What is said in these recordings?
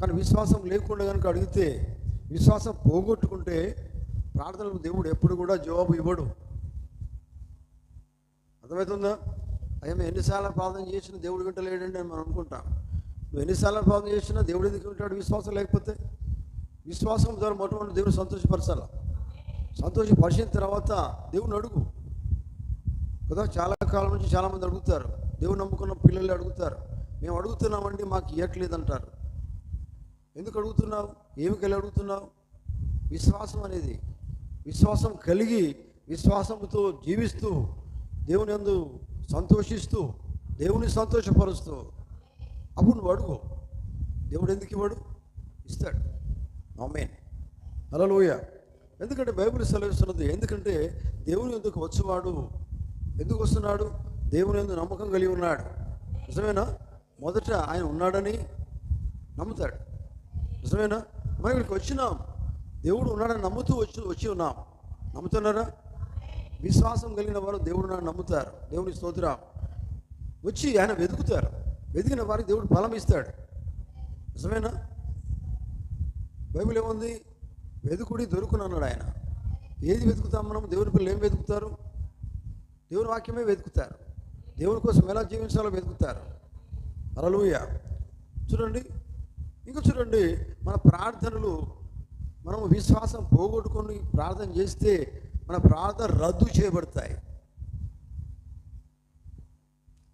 కానీ విశ్వాసం లేకుండా కనుక అడిగితే, విశ్వాసం పోగొట్టుకుంటే ప్రార్థనలకు దేవుడు ఎప్పుడు కూడా జవాబు ఇవ్వడు. అర్థమవుతుందా? అయ్యా మేము ఎన్నిసార్లు ప్రార్థన చేసినా దేవుడు వింటలేడండి అని మనం అనుకుంటాం. నువ్వు ఎన్నిసార్లు ప్రార్థన చేసినా దేవుడు ఎందుకు వింటాడు? విశ్వాసం లేకపోతే. విశ్వాసం ద్వారా మొట్టమొదటి దేవుడు సంతోషపరచాల. సంతోషపరిచిన తర్వాత దేవుని అడుగు కదా. చాలా కాలం నుంచి చాలామంది అడుగుతారు, దేవుడు నమ్ముకున్న పిల్లలు అడుగుతారు, మేము అడుగుతున్నామండి మాకు ఇవ్వట్లేదు అంటారు. ఎందుకు అడుగుతున్నావు? ఏమి కలిగి అడుగుతున్నావు? విశ్వాసం అనేది, విశ్వాసం కలిగి విశ్వాసంతో జీవిస్తూ దేవుని యందు సంతోషిస్తూ దేవుని సంతోషపరుస్తూ అప్పుడు నువ్వు అడుగు. దేవుడు ఎందుకు ఇవ్వడు? ఇస్తాడు. ఆమేన్, హల్లెలూయా. ఎందుకంటే బైబిల్ సెలవిస్తున్నది, ఎందుకంటే దేవుని ఎందుకు వచ్చేవాడు ఎందుకు వస్తున్నాడు? దేవుని యందు నమ్మకం కలిగి ఉన్నాడు. నిజమేనా? మొదట ఆయన ఉన్నాడని నమ్ముతాడు. నిజమేనా? మనం ఇక్కడికి వచ్చినాం, దేవుడు ఉన్నాడని నమ్ముతూ వచ్చి ఉన్నాం. నమ్ముతున్నారా? విశ్వాసం కలిగిన వారు దేవుడు నాడు నమ్ముతారు. దేవుని స్తోత్రం. వచ్చి ఆయన వెతుకుతారు. వెతికిన వారికి దేవుడు ఫలం ఇస్తాడు. నిజమేనా? బైబిల్ ఏముంది? వెతుకుడి దొరుకును అన్నాడు ఆయన. ఏది వెతుకుతాం మనం? దేవుని పిల్లలు ఏం వెతుకుతారు? దేవుని వాక్యమే వెతుకుతారు. దేవుని కోసం ఎలా జీవించాలో వెతుకుతారు. హల్లెలూయా. చూడండి, ఇంకా చూడండి, మన ప్రార్థనలు, మనము విశ్వాసం పోగొట్టుకొని ప్రార్థన చేస్తే మన ప్రార్థన రద్దు చేయబడతాయి.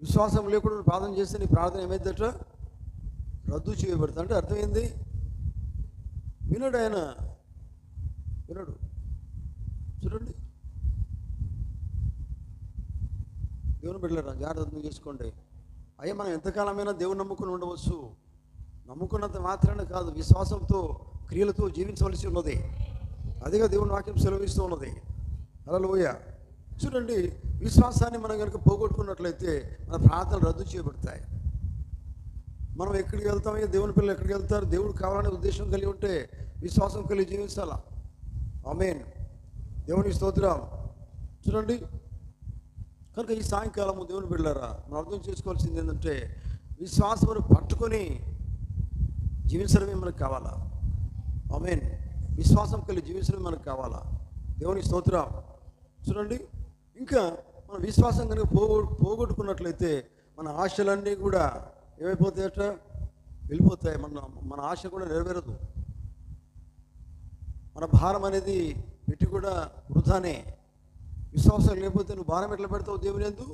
విశ్వాసం లేకుండా ప్రార్థన చేస్తే నీ ప్రార్థన ఏమైందట? రద్దు చేయబడుతుంది. అంటే అర్థమైంది? వినడు ఆయన, వినడు. చూడండి, దేవుని బిడ్డలారా జాగ్రత్త చేసుకోండి. అయ్యా మనం ఎంతకాలమైనా దేవుని నమ్ముకుని ఉండవచ్చు. నమ్ముకున్నంత మాత్రాన కాదు, విశ్వాసంతో క్రియలతో జీవించవలసి ఉన్నది. అదిగా దేవుని వాక్యం సెలవిస్తూ ఉన్నది. హల్లెలూయా. చూడండి, విశ్వాసాన్ని మనం కనుక పోగొట్టుకున్నట్లయితే మన ప్రార్థనలు రద్దు చేయబడతాయి. మనం ఎక్కడికి వెళ్తామో, దేవుని పిల్లలు ఎక్కడికి వెళ్తారు? దేవుడు కావాలనే ఉద్దేశం కలిగి ఉంటే విశ్వాసం కలిగి జీవించాలా. ఆమేన్, దేవుని స్తోత్రం. చూడండి, కనుక ఈ సాయంకాలము దేవుని బిడ్డలారా మనం అర్థం చేసుకోవాల్సింది ఏంటంటే, విశ్వాసమును పట్టుకొని జీవించడమే మనకు కావాలా. ఆమేన్, విశ్వాసం కలిగి జీవించడం మనకు కావాలా. దేవుని స్తోత్రం. చూడండి, ఇంకా మన విశ్వాసం కనుక పోగొట్టుకున్నట్లయితే మన ఆశలన్నీ కూడా ఏమైపోతాయట? వెళ్ళిపోతాయి. మన ఆశ కూడా నెరవేరదు. మన భారం అనేది పెట్టి కూడా వృధానే. విశ్వాసం లేకపోతే నువ్వు భారం ఎట్లా పెడతావు? దేవుని యందు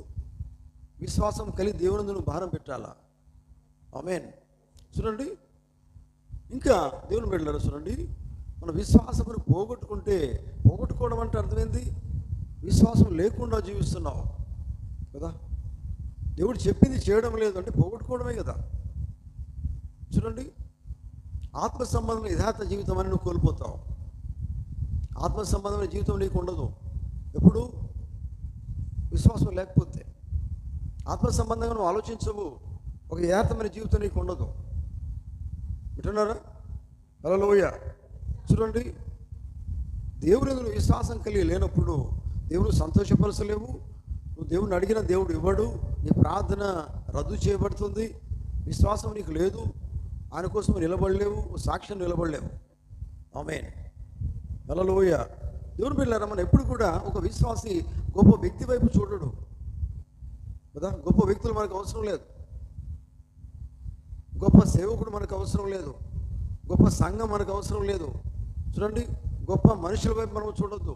విశ్వాసం కలిగి దేవుని యందు నువ్వు భారం పెట్టాలా. ఆమేన్. చూడండి, ఇంకా దేవుని బిడ్డలారా చూడండి, మన విశ్వాసమును పోగొట్టుకోవడం అంటే అర్థమైంది? విశ్వాసం లేకుండా జీవిస్తున్నావు కదా. దేవుడు చెప్పింది చేయడం లేదు అంటే పోగొట్టుకోవడమే కదా. చూడండి, ఆత్మ సంబంధమైన యథార్థ జీవితం అని నువ్వు కోల్పోతావు. ఆత్మ సంబంధమైన జీవితం నీకు ఉండదు ఎప్పుడు? విశ్వాసం లేకపోతే. ఆత్మ సంబంధంగా నువ్వు ఆలోచించవు, ఒక యథార్థమైన జీవితం నీకు ఉండదు. వింటున్నారా? హల్లెలూయా. చూడండి, దేవుని యందు విశ్వాసం కలిగి లేనప్పుడు దేవుడు సంతోషపరచలేవు. నువ్వు దేవుని అడిగిన దేవుడు ఇవ్వడు. నీ ప్రార్థన రద్దు చేయబడుతుంది. విశ్వాసం నీకు లేదు, ఆయన కోసం నిలబడలేవు, సాక్ష్యం నిలబడలేవు. ఆమేన్, హల్లెలూయా. దేవుని బిడ్డలారా మనం ఎప్పుడు కూడా ఒక విశ్వాసి గొప్ప వ్యక్తి వైపు చూడడు కదా. గొప్ప వ్యక్తులు మనకు అవసరం లేదు, గొప్ప సేవకుడు మనకు అవసరం లేదు, గొప్ప సంఘం మనకు అవసరం లేదు. చూడండి, గొప్ప మనుషుల వైపు మనం చూడొద్దు,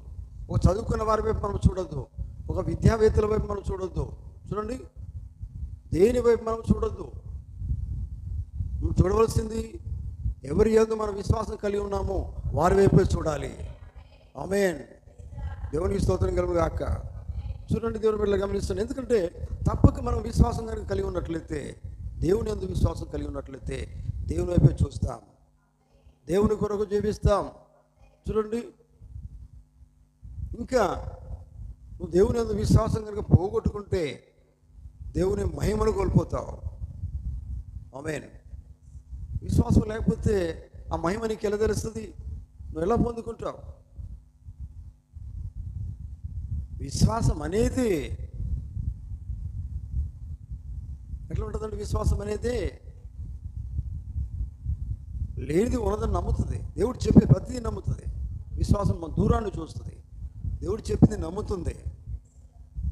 ఒక చదువుకున్న వారి వైపు మనం చూడొద్దు, ఒక విద్యావేత్తల వైపు మనం చూడొద్దు. చూడండి, దేని వైపు మనం చూడొద్దు. మనం చూడవలసింది ఎవరి యందు మనం విశ్వాసం కలిగి ఉన్నామో వారి వైపే చూడాలి. ఆమేన్, దేవునికి స్తోత్రం కలుగుగాక. చూడండి, దేవుని బిడ్డలు గమనిస్తాను. ఎందుకంటే తప్పక మనం విశ్వాసం కనుక కలిగి ఉన్నట్లయితే, దేవుని యందు విశ్వాసం కలిగి ఉన్నట్లయితే దేవుని వైపే చూస్తాం, దేవుని కొరకు జీవిస్తాం. చూడండి, ఇంకా నువ్వు దేవుని యందు విశ్వాసం కనుక పోగొట్టుకుంటే దేవుని మహిమను కోల్పోతావు. ఆమేన్. విశ్వాసం లేకపోతే ఆ మహిమ నీకు ఎలా తెలుస్తుంది? నువ్వు ఎలా పొందుకుంటావు? విశ్వాసం అనేది ఎట్లా ఉంటుందండి? విశ్వాసం అనేది లేనిది ఉన్నదని నమ్ముతుంది. దేవుడు చెప్పే ప్రతిదీ నమ్ముతుంది. విశ్వాసం మన దూరాన్ని చూస్తుంది. దేవుడు చెప్పింది నమ్ముతుంది,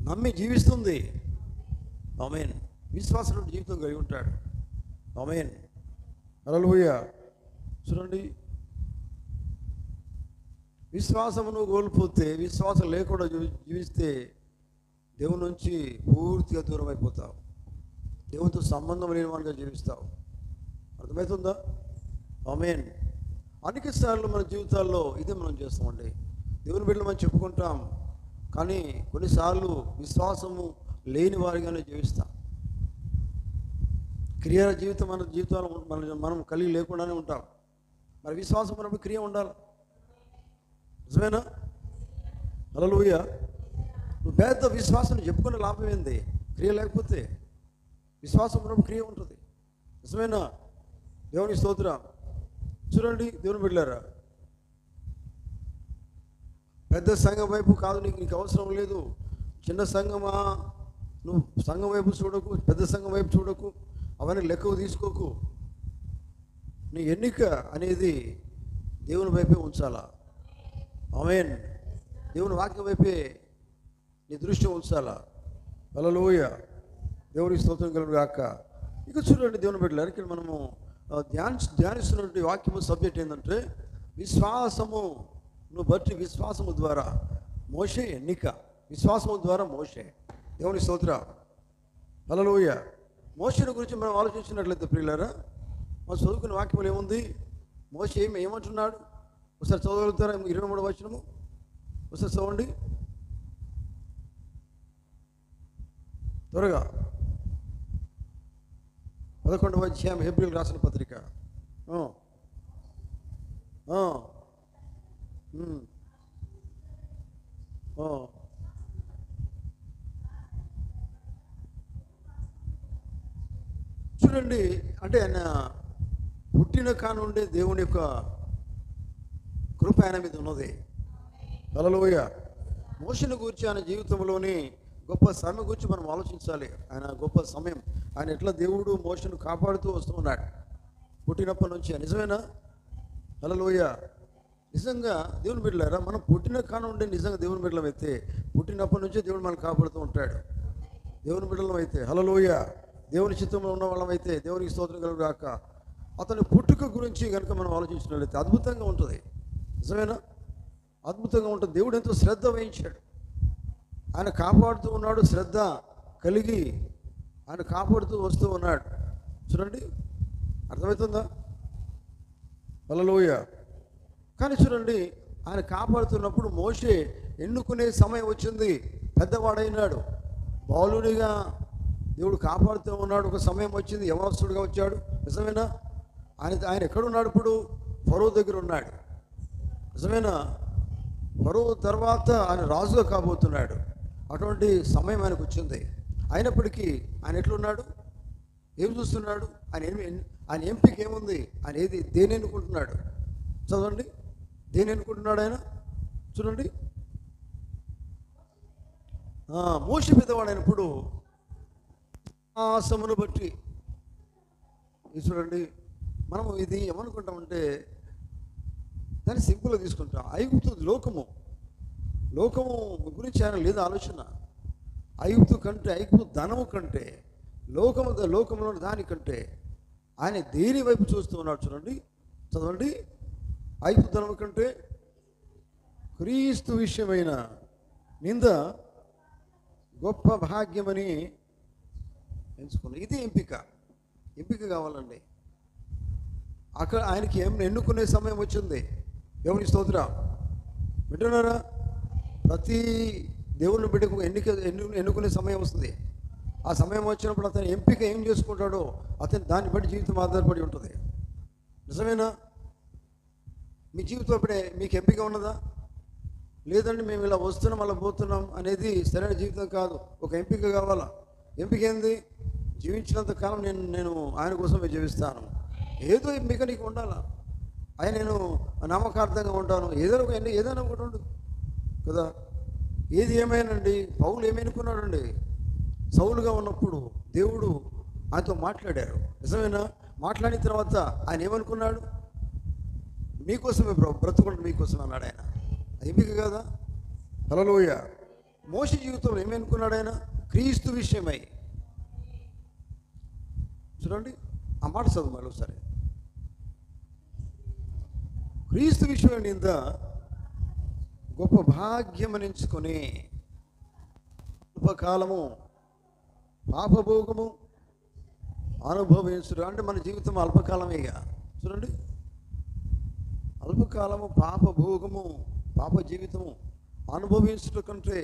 నమ్మి జీవిస్తుంది. ఆమేన్. విశ్వాసం జీవితం కలిగి ఉంటాడు. ఆమేన్. హల్లెలూయా. చూడండి, విశ్వాసమును కోల్పోతే, విశ్వాసం లేకుండా జీవిస్తే దేవుని నుంచి పూర్తిగా దూరం అయిపోతావు. దేవునితో సంబంధం లేని వాడిగా జీవిస్తావు. అర్థమవుతుందా? ఆమేన్. అనేక సార్లు మన జీవితాల్లో ఇదే మనం చేస్తామండి. దేవుని బిడ్డలు మనం చెప్పుకుంటాం, కానీ కొన్నిసార్లు విశ్వాసము లేని వారిగానే జీవిస్తాం. క్రియ జీవితం మన జీవితాలు మనం కలిగి లేకుండానే ఉంటాం. మరి విశ్వాసం ఉన్నప్పుడు క్రియ ఉండాలి. నిజమేనా? హల్లెలూయా. నువ్వు పెద్ద విశ్వాసం చెప్పుకునే లాభం ఏంది? క్రియ లేకపోతే. విశ్వాసం ఉన్నప్పుడు క్రియ ఉంటుంది. నిజమేనా? దేవుని స్తోత్రం. చూడండి, దేవుని బిడ్డలారా, పెద్ద సంఘం వైపు కాదు, నీకు అవసరం లేదు. చిన్న సంఘమా, నువ్వు సంఘం వైపు చూడకు, పెద్ద సంఘం వైపు చూడకు, అవన్నీ లెక్కకు తీసుకోకు. నీ ఎన్నిక అనేది దేవుని వైపే ఉంచాలా. ఆమేన్. దేవుని వాక్యం వైపే నీ దృష్టి ఉంచాలా. హల్లెలూయా. దేవునికి స్తోత్రం కలుగును గాక. ఇక చూడండి దేవుని బిడ్డలారా, ఇక్కడ మనము ధ్యానిస్తున్నటువంటి వాక్యము సబ్జెక్ట్ ఏంటంటే విశ్వాసము. నువ్వు బట్టి విశ్వాసము ద్వారా మోషే ఎన్నిక. విశ్వాసము ద్వారా మోషే. దేవుని స్తోత్రం. హల్లెలూయా. మోషేని గురించి మనం ఆలోచించినట్లయితే ప్రియులారా, మనం చదువుకున్న వాక్యంలో ఏముంది? మోషే ఏమంటున్నాడు? ఒకసారి చదవగలుగుతారా? 23వ వచనము ఒకసారి చదవండి త్వరగా. 11వ అధ్యాయం ఏప్రిల్ రాసిన పత్రిక. చూడండి, అంటే ఆయన పుట్టిన కానుండే దేవుని యొక్క కృప ఆయన మీద ఉన్నది. హల్లెలూయా. మోషేను గురించి, ఆయన జీవితంలోని గొప్ప సమయం గురించి మనం ఆలోచించాలి. ఆయన గొప్ప సమయం, ఆయన ఎట్లా దేవుడు మోషేను కాపాడుతూ వస్తూ ఉన్నాడు పుట్టినప్పటి నుంచి. నిజమేనా? హల్లెలూయా. నిజంగా దేవుని బిడ్డలారా, మనం పుట్టిన కానుండే నిజంగా దేవుని బిడ్డలం అయితే, పుట్టినప్పటి నుంచే దేవుడు మనల్ని కాపాడుతూ ఉంటాడు. దేవుని బిడ్డలం అయితే, హల్లెలూయా, దేవుని చిత్తంలో ఉన్న వాళ్ళం అయితే, దేవునికి స్తోత్రం కలుగును గాక. అతని పుట్టుక గురించి కనుక మనం ఆలోచించినట్లయితే అద్భుతంగా ఉంటుంది. నిజమేనా? అద్భుతంగా ఉంటుంది. దేవుడు ఎంతో శ్రద్ధ వహించాడు. ఆయన కాపాడుతూ ఉన్నాడు, శ్రద్ధ కలిగి ఆయన కాపాడుతూ వస్తూ ఉన్నాడు. చూడండి, అర్థమవుతుందా? హల్లెలూయా. కానీ చూడండి, ఆయన కాపాడుతున్నప్పుడు మోషే ఎన్నుకునే సమయం వచ్చింది. పెద్దవాడైనాడు, బాలుడిగా దేవుడు కాపాడుతూ ఉన్నాడు. ఒక సమయం వచ్చింది, యవనస్తుడిగా వచ్చాడు. నిజమేనా? ఆయన ఎక్కడున్నాడు ఇప్పుడు? ఫరో దగ్గర ఉన్నాడు. నిజమేనా? ఫరో తర్వాత ఆయన రాజుగా కాబోతున్నాడు. అటువంటి సమయం ఆయనకు వచ్చింది. అయినప్పటికీ ఆయన ఎట్లున్నాడు? ఏం చూస్తున్నాడు? ఆయన ఎంపిక ఏముంది? ఆయన దేని ఎన్నుకుంటున్నాడు? చదవండి, దేని ఎన్నుకుంటున్నాడు ఆయన? చూడండి, మోషే పెద్దవాడైనప్పుడు ఆసమును బట్టి. చూడండి, మనము ఇది ఏమనుకుంటామంటే దాన్ని సింపుల్గా తీసుకుంటాం. ఐగుప్తు లోకము గురించి ఆయన లేదు ఆలోచన. ఐగుప్తు ధనము కంటే, లోకంలో దానికంటే ఆయన దేని వైపు చూస్తూ ఉన్నాడు? చూడండి, చదవండి. ఐగుప్తు ధనము కంటే క్రీస్తు విషయమైన నింద గొప్ప భాగ్యమని ఎంచుకున్నాడు. ఇది ఎంపిక కావాలండి. అక్కడ ఆయనకి ఎన్నుకునే సమయం వచ్చింది. దేవుని స్తోత్రం. వింటున్నారా? ప్రతి దేవుని బిడ్డకు ఎన్నుకునే సమయం వస్తుంది. ఆ సమయం వచ్చినప్పుడు అతని ఎంపిక ఏం చేసుకుంటాడో అతని దాన్ని బట్టి జీవితం ఆధారపడి ఉంటుంది. నిజమేనా? మీ జీవితం అప్పుడే మీకు ఎంపిక ఉన్నదా? లేదండి మేము ఇలా వస్తున్నాం అలా పోతున్నాం అనేది సరైన జీవితం కాదు. ఒక ఎంపిక కావాలా. ఎంపిక ఏంది? జీవించినంత కాలం నేను ఆయన కోసమే జీవిస్తాను. ఏదో ఎంపిక నీకు ఉండాలా. నేను నామకార్థంగా ఉంటాను, ఏదైనా ఒకటి ఉండు కదా. ఏది ఏమైనాండి, పౌలు ఏమనుకున్నాడండి? సౌలుగా ఉన్నప్పుడు దేవుడు ఆయనతో మాట్లాడారు. నిజమేనా? మాట్లాడిన తర్వాత ఆయన ఏమనుకున్నాడు? మీకోసమే బ్రతుకుంటే మీకోసం అన్నాడు ఆయన. ఎంపిక కదా. హల్లెలూయ. మోషే జీవితంలో ఏమనుకున్నాడు ఆయన? క్రీస్తు విషయమై. చూడండి ఆ మాట చదువు మళ్ళీ ఒకసారి. క్రీస్తు విషయం నింద గొప్ప భాగ్యమనించుకొని అల్పకాలము పాపభోగము అనుభవించుడు. అంటే మన జీవితం అల్పకాలమేగా. చూడండి, అల్పకాలము పాపభోగము పాప జీవితము అనుభవించుట కంటే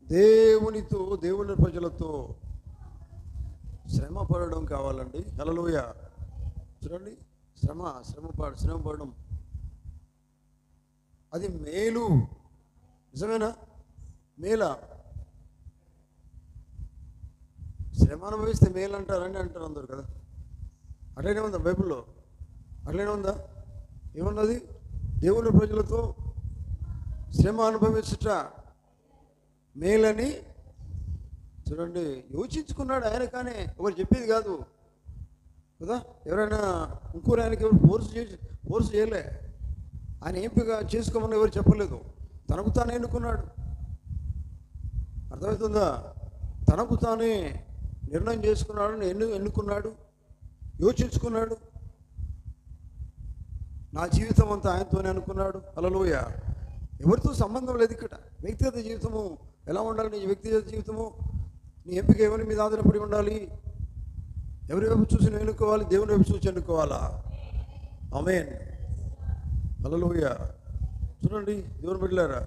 దేవునితో దేవుని ప్రజలతో శ్రమ పడడం కావాలండి. హల్లెలూయ. చూడండి, శ్రమపడడం అది మేలు. నిజమేనా? మేలా? శ్రమ అనుభవిస్తే మేలు అంటారండి అంటారు అందరు కదా. అట్లనే ఉందా బైబిల్లో? అట్లనే ఉందా? ఏమన్నది? దేవుని ప్రజలతో శ్రమ అనుభవించుట మేలని. చూడండి, యోచించుకున్నాడు ఆయన. కానీ ఒకరు చెప్పేది కాదు కదా. ఎవరైనా ఇంకోరు ఆయనకి ఎవరు ఫోర్స్ చేయలే. ఆయన ఎంపిక చేసుకోమని ఎవరు చెప్పలేదు. తనకు తాను ఎన్నుకున్నాడు. అర్థమవుతుందా? తనకు తానే నిర్ణయం చేసుకున్నాడు, ఎన్నుకున్నాడు, యోచించుకున్నాడు. నా జీవితం అంతా ఆయనతోనే అనుకున్నాడు. హల్లెలూయా. ఎవరితో సంబంధం లేదు ఇక్కడ. వ్యక్తిగత జీవితము ఎలా ఉండాలి? నీ వ్యక్తిగత జీవితము, నీ ఎంపిక ఎవరి మీద ఆధారపడి ఉండాలి? ఎవరి వైపు చూసి ఎన్నుకోవాలి? దేవుని వైపు చూసి ఎన్నుకోవాలా? ఆమేన్. హల్లెలూయా. చూడండి దేవుని బిడ్డలారా,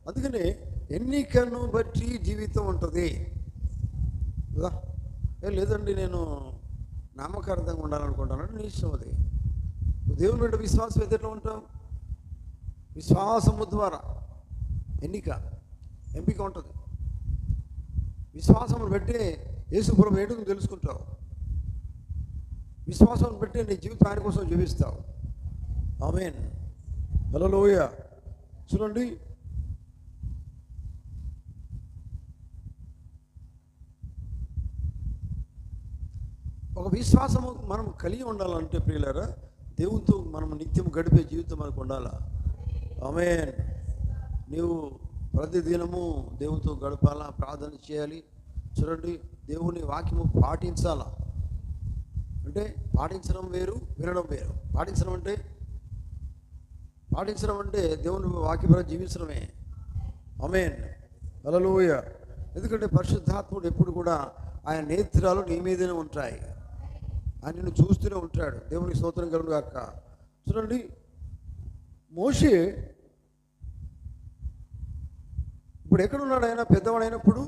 అందుకనే ఎన్నికను బట్టి జీవితం ఉంటుంది కదా. లేదండి నేను నామకార్థంగా ఉండాలనుకుంటాను, నీ ఇష్టం అది. దేవుని బిడ్డ విశ్వాసం అయితే ఎట్లా ఉంటాం? విశ్వాసము ద్వారా ఎంపిక ఉంటుంది. విశ్వాసమును బట్టి యేసుప్రభు ఏంటో తెలుసుకుంటావు. విశ్వాసం బట్టి నీ జీవితం ఆయన కోసం జీవిస్తావు. ఆమేన్. హల్లెలూయా. చూడండి, ఒక విశ్వాసము మనం కలిగి ఉండాలంటే ప్రియులారా, దేవునితో మనం నిత్యం గడిపే జీవితం మనకు ఉండాలా. ఆమేన్. నీవు ప్రతిదినము దేవునితో గడపాలా, ప్రార్థన చేయాలి. చూడండి, దేవుని వాక్యము పాటించాలా. అంటే పాటించడం వేరు, వినడం వేరు. పాటించడం అంటే దేవుని వాక్యపరంగా జీవించడమే. ఆమేన్. హల్లెలూయా. ఎందుకంటే పరిశుద్ధాత్ముడు ఎప్పుడు కూడా ఆయన నేత్రాలు నీ మీదనే ఉంటాయి. ఆయన నిన్ను చూస్తూనే ఉంటాడు. దేవునికి స్తోత్రం కలుగును గాక. చూడండి, మోషే ఇప్పుడు ఎక్కడున్నాడు? ఆయన పెద్దవాడైనప్పుడు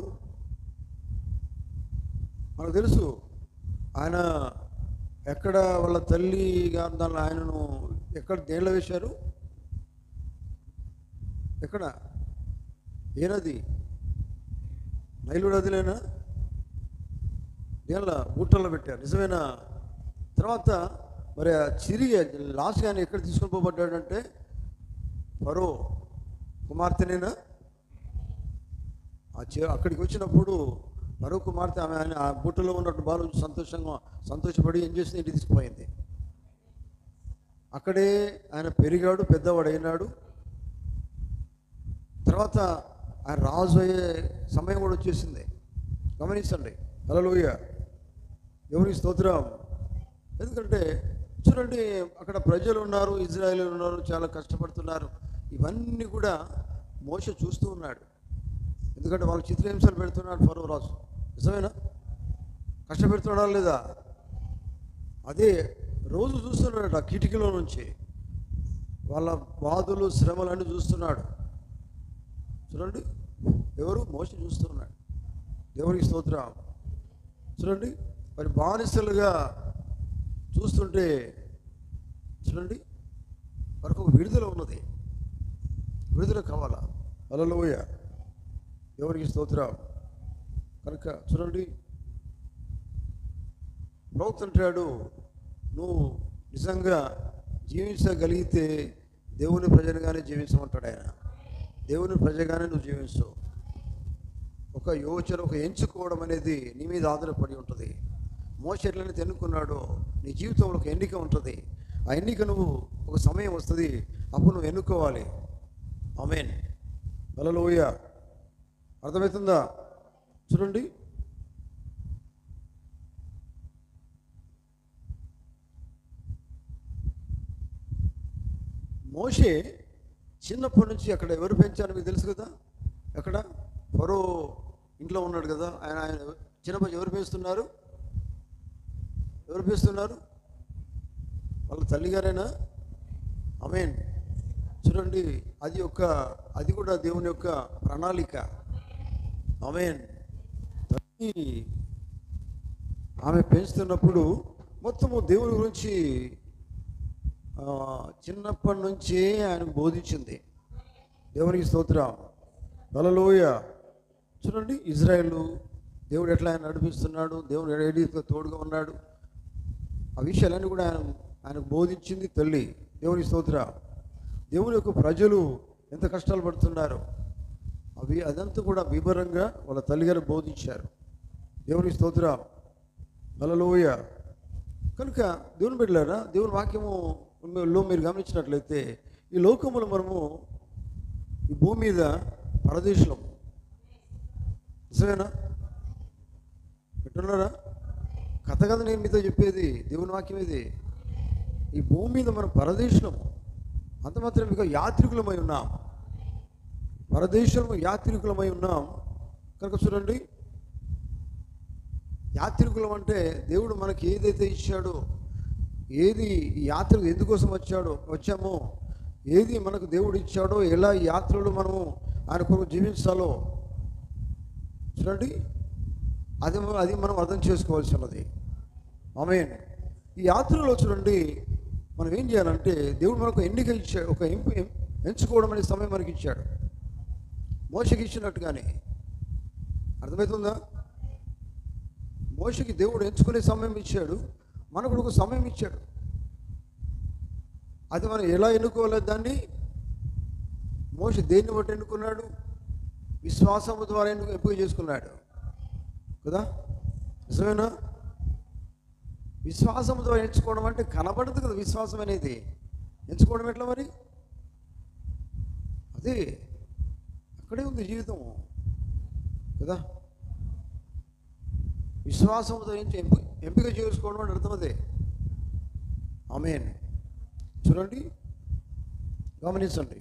మనకు తెలుసు. ఆయన ఎక్కడ వాళ్ళ తల్లి గారు దాన్ని ఆయనను ఎక్కడ దేనిలో వేశారు? ఎక్కడ? ఏ నది? నైలు నదిలేనా? దేనిలో? బూటల్లో పెట్టారు. నిజమేనా? తర్వాత మరి ఆ లాస్ట్ ఆయన ఎక్కడ తీసుకొని పోబడ్డాడంటే ఫరో కుమార్తెనేనా? అక్కడికి వచ్చినప్పుడు ఫరో కుమార్తె ఆమె ఆయన ఆ బుట్టలో ఉన్నట్టు బాలు సంతోషపడి ఏం చేసింది? ఇంటికి తీసుకుపోయింది. అక్కడే ఆయన పెరిగాడు, పెద్దవాడు అయినాడు. తర్వాత ఆయన రాజు అయ్యే సమయం కూడా వచ్చేసింది. గమనించండి. హల్లెలూయా. ఎవరికి స్తోత్రం. ఎందుకంటే చూడండి, అక్కడ ప్రజలు ఉన్నారు, ఇజ్రాయేలీలు ఉన్నారు, చాలా కష్టపడుతున్నారు. ఇవన్నీ కూడా మోషే చూస్తూ ఉన్నాడు. ఎందుకంటే వాళ్ళు చిత్రహింసలు పెడుతున్నాడు ఫరో రాజు. నిజమేనా? కష్టపెడుతున్నాడా లేదా? అదే రోజు చూస్తున్నాడు ఆ కిటికీలో నుంచి. వాళ్ళ బాధలు శ్రమలన్నీ చూస్తున్నాడు. చూడండి, ఎవరు? మోషే చూస్తున్నాడు. దేవునికి స్తోత్రం. చూడండి, మరి బానిసలుగా చూస్తుంటే చూడండి, వారికి ఒక విడుదల ఉన్నది. విడుదల కావాలా? హల్లెలూయా. ఎవరికి స్తోత్రం. కనుక చూడండి, ప్రవక్త అంటాడు, నువ్వు నిజంగా జీవించగలిగితే దేవుని ప్రజలుగానే జీవించమంటాడు ఆయన. దేవుని ప్రజగానే నువ్వు జీవించు. ఒక యోచన, ఒక ఎంచుకోవడం అనేది నీ మీద ఆధారపడి ఉంటుంది. మోషే ఎట్లయితే ఎన్నుకున్నాడో నీ జీవితంలో ఒక ఎన్నిక ఉంటుంది. ఆ ఎన్నిక నువ్వు ఒక సమయం వస్తుంది, అప్పుడు నువ్వు ఎన్నుకోవాలి. ఆమేన్. హల్లెలూయా. అర్థమవుతుందా? చూడండి, మోషే చిన్నప్పటి నుంచి అక్కడ ఎవరు పెంచారో మీకు తెలుసు కదా. ఎక్కడ? ఫరో ఇంట్లో ఉన్నాడు కదా. ఆయన చిన్నప్పటి ఎవరు పెంచుతున్నారు? ఎవరు పెంచుతున్నారు? వాళ్ళ తల్లిగారేనా? ఆమేన్. చూడండి, అది కూడా దేవుని యొక్క ప్రణాళిక. ఆమేన్. ఆమె పెంచుతున్నప్పుడు మొత్తము దేవుని గురించి చిన్నప్పటి నుంచే ఆయనకు బోధించింది. దేవునికి స్తోత్రం. హల్లెలూయా. చూడండి, ఇజ్రాయేల్ దేవుడు ఎట్లా ఆయన నడిపిస్తున్నాడు, దేవుడు ఏ రీతిగా తోడుగా ఉన్నాడు, ఆ విషయాలన్నీ కూడా ఆయనకు బోధించింది తల్లి. దేవునికి స్తోత్రం. దేవుని యొక్క ప్రజలు ఎంత కష్టాలు పడుతున్నారు అదంతా కూడా వివరంగా వాళ్ళ తల్లిగారు బోధించారు. దేవునికి స్తోత్రం. హల్లెలూయా. కనుక దేవుని బిడ్డలారా, దేవుని వాక్యములో మీరు గమనించినట్లయితే ఈ లోకములో మనము ఈ భూమి మీద పరదేశులం. నిజమేనా? పెట్టున్నారా? కథ కదా నేను మీతో చెప్పేది, దేవుని వాక్యం ఇది. ఈ భూమి మీద మనం పరదేశులము, అంత మాత్రం మీకు యాత్రికులమై ఉన్నాం. పరదేశంలో యాత్రికులమై ఉన్నాం. కనుక చూడండి, యాత్రికులం అంటే దేవుడు మనకి ఏదైతే ఇచ్చాడో, ఏది ఈ యాత్రకు ఎందుకోసం వచ్చామో, ఏది మనకు దేవుడు ఇచ్చాడో, ఎలా ఈ యాత్రలో మనము ఆయన కొరకు జీవించాలో చూడండి, అది మనం అర్థం చేసుకోవాల్సి ఉన్నది. ఆమేన్. ఈ యాత్రలో చూడండి, మనం ఏం చేయాలంటే దేవుడు మనకు ఎన్నిక ఇచ్చాడు, ఒక ఎంచుకోవడం అనే సమయం మనకి ఇచ్చాడు. మోషకి ఇచ్చినట్టుగానే. అర్థమవుతుందా? మోషకి దేవుడు ఎంచుకునే సమయం ఇచ్చాడు, మనకు ఒక సమయం ఇచ్చాడు. అది మనం ఎలా ఎన్నుకోవాలి దాన్ని? మోష దేన్ని బట్టి ఎన్నుకున్నాడు? విశ్వాసము ద్వారా ఎంపిక చేసుకున్నాడు కదా. నిజమేనా? విశ్వాసము ద్వారా ఎంచుకోవడం అంటే కనబడదు కదా విశ్వాసం అనేది. ఎంచుకోవడం ఎట్లా మరి? అదే అక్కడే ఉంది జీవితం కదా. విశ్వాసంతో ఎంపిక చేసుకోవడం అని అర్థం అదే. ఆమేన్. చూడండి, గమనించండి.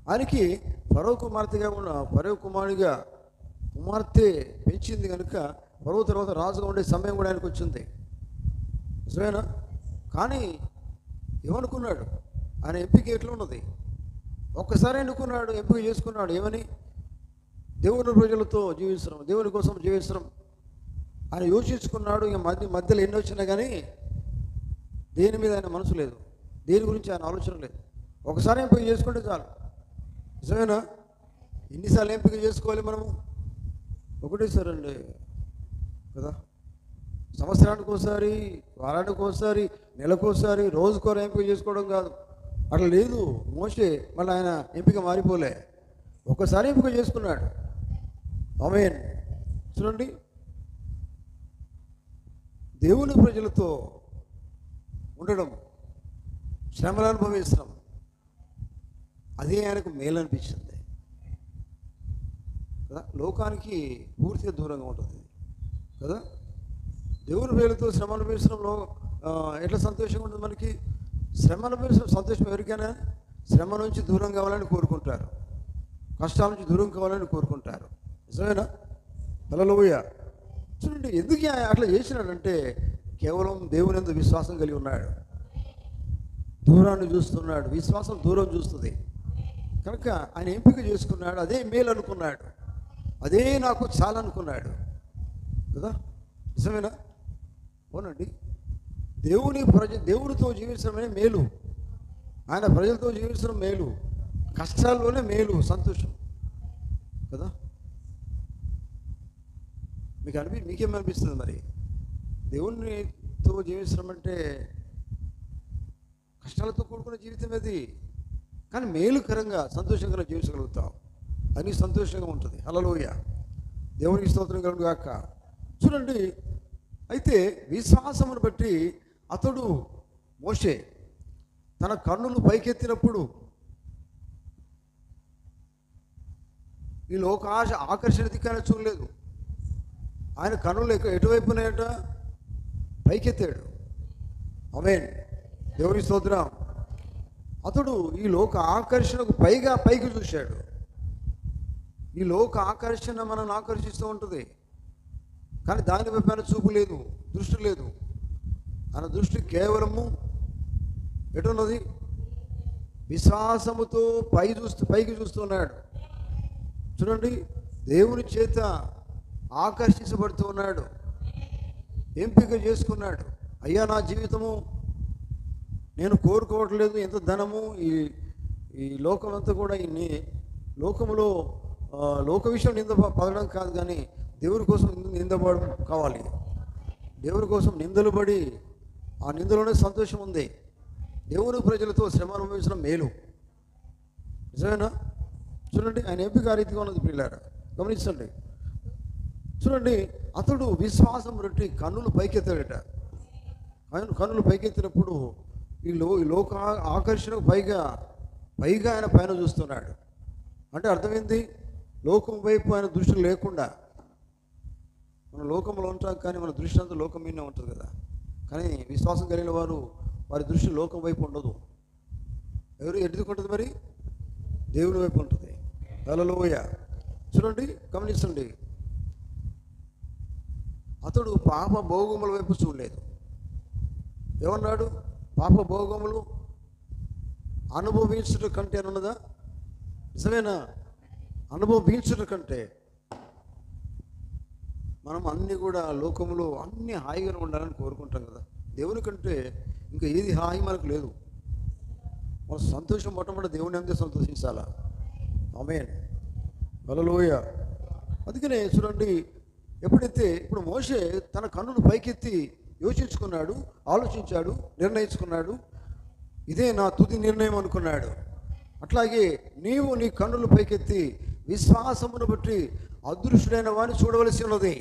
ఆయనకి ఫరో కుమారుడిగా కుమార్తె పెంచింది కనుక ఫరో తర్వాత రాజుగా ఉండే సమయం కూడా ఆయనకు వచ్చింది. నిజమేనా? కానీ ఏమనుకున్నాడు? ఆయన ఎంపిక ఎట్లా ఉన్నది? ఒక్కసారి ఎన్నుకున్నాడు, ఎంపిక చేసుకున్నాడు. ఏమని? దేవుని ప్రజలతో జీవించడం, దేవుని కోసం జీవించడం ఆయన యోచించుకున్నాడు. ఇక మధ్యలో ఎన్ని వచ్చినా కానీ దేని మీద ఆయన మనసు లేదు, దేని గురించి ఆయన ఆలోచన లేదు. ఒకసారి ఎంపిక చేసుకుంటే చాలు. నిజమేనా? ఎన్నిసార్లు ఎంపిక చేసుకోవాలి మనము? ఒకటేసారి అండి కదా. సంవత్సరానికి ఒకసారి, వారానికి ఒకసారి, నెలకోసారి, రోజుకోరు ఎంపిక చేసుకోవడం కాదు. అట్లా లేదు. మోషే మళ్ళీ ఆయన ఎంపిక మారిపోలే, ఒక్కసారి ఎంపిక చేసుకున్నాడు. ఆమేన్. చూడండి, దేవుని ప్రజలతో ఉండడం, శ్రమలు అనుభవించడం, అదే ఆయనకు మేలు అనిపించింది కదా. లోకానికి పూర్తిగా దూరంగా ఉంటుంది కదా. దేవుని ప్రజలతో శ్రమ అనుభవించడంలో ఎట్లా సంతోషంగా ఉంటుంది మనకి? శ్రమ అనుభవించడం సంతోషం ఎవరికైనా. శ్రమ నుంచి దూరం కావాలని కోరుకుంటారు, కష్టాల నుంచి దూరం కావాలని కోరుకుంటారు. నిజమేనా? హల్లెలూయా. చూడండి, ఎందుకు అట్లా చేసినాడంటే కేవలం దేవుని యందు విశ్వాసం కలిగి ఉన్నాడు. దూరాన్ని చూస్తున్నాడు. విశ్వాసం దూరం చూస్తుంది కనుక ఆయన ఎంపిక చేసుకున్నాడు. అదే మేలు అనుకున్నాడు, అదే నాకు చాలా అనుకున్నాడు కదా. నిజమేనా? అవునండి. దేవునితో జీవించడమే మేలు, ఆయన ప్రజలతో జీవించడం మేలు, కష్టాల్లోనే మేలు, సంతోషం కదా. మీకేమనిపిస్తుంది మరి? దేవునితో జీవించడం అంటే కష్టాలతో కూడుకున్న జీవితం అది, కానీ మేలుకరంగా సంతోషంగా జీవించగలుగుతాం. అది సంతోషంగా ఉంటుంది. హల్లెలూయా. దేవునికి స్తోత్రం కలుగును గాక. చూడండి, అయితే విశ్వాసమును బట్టి మోషే తన కన్నులు పైకెత్తినప్పుడు ఈ లోకాశ ఆకర్షణ దిక్కాన చూడలేదు. ఆయన కన్నులు ఎటువైపు ఉన్నాయట? పైకెత్తాడు. ఆమేన్. దేవుని స్తోత్రం. అతడు ఈ లోక ఆకర్షణకు పైకి చూశాడు. ఈ లోక ఆకర్షణ మనల్ని ఆకర్షిస్తూ ఉంటుంది, కానీ దాని వైపు చూపు లేదు, దృష్టి లేదు. ఆయన దృష్టి కేవలము ఎటున్నది? విశ్వాసముతో పైకి చూస్తున్నాడు. చూడండి, దేవుని చేత ఆకర్షించబడుతూ ఉన్నాడు, ఎంపిక చేసుకున్నాడు. అయ్యా, నా జీవితము నేను కోరుకోవట్లేదు ఎంత ధనము, ఈ లోకమంతా కూడా ఈ లోకములో లోక విషయం నింద పడడం కాదు, కానీ దేవుని కోసం నిందపడడం కావాలి. దేవుని కోసం నిందలు పడి ఆ నిందలోనే సంతోషం ఉంది. దేవుని ప్రజలతో శ్రమ అనుభవించడం మేలు. నిజమేనా? చూడండి, ఆయన ఎంపిక ఆ రీతిగా ఉన్నది. పిల్లారా గమనించండి. చూడండి, అతడు విశ్వాసం బట్టి కన్నులు పైకెత్తాడట. ఆయన కన్నులు పైకెత్తినప్పుడు ఈ లోక ఆకర్షణకు పైగా ఆయన పైన చూస్తున్నాడు. అంటే అర్థమైంది, లోకం వైపు ఆయన దృష్టి లేకుండా. మన లోకంలో ఉంటాం, కానీ మన దృష్టి అంతా లోకం మీదనే ఉంటుంది కదా. కానీ విశ్వాసం కలిగిన వారి దృష్టి లోకం వైపు ఉండదు. ఎవరు ఎదుర్కొంటుంది? మరి దేవుని వైపు ఉంటుంది. హల్లెలూయా. చూడండి, గమనించండి, అతడు పాప భోగముల వైపు చూడలేదు. ఏమన్నాడు? పాప భోగములు అనుభవించుట కంటే అన్నదా? నిజమేనా? అనుభవించుట కంటే మనం అన్నీ కూడా లోకములో అన్నీ హాయిగా ఉండాలని కోరుకుంటాం కదా. దేవుని కంటే ఇంకా ఏది హాయి మనకు లేదు. మన సంతోషం మొట్టమొదటి దేవుని అంతే సంతోషించాలా. ఆమేన్. హల్లెలూయా. అందుకనే చూడండి, ఎప్పుడైతే ఇప్పుడు మోషే తన కన్నును పైకెత్తి యోచించుకున్నాడు, ఆలోచించాడు, నిర్ణయించుకున్నాడు. ఇదే నా తుది నిర్ణయం అనుకున్నాడు. అట్లాగే నీవు నీ కన్నులు పైకెత్తి విశ్వాసమును బట్టి అదృష్టుడైన వాడిని చూడవలసి ఉన్నది.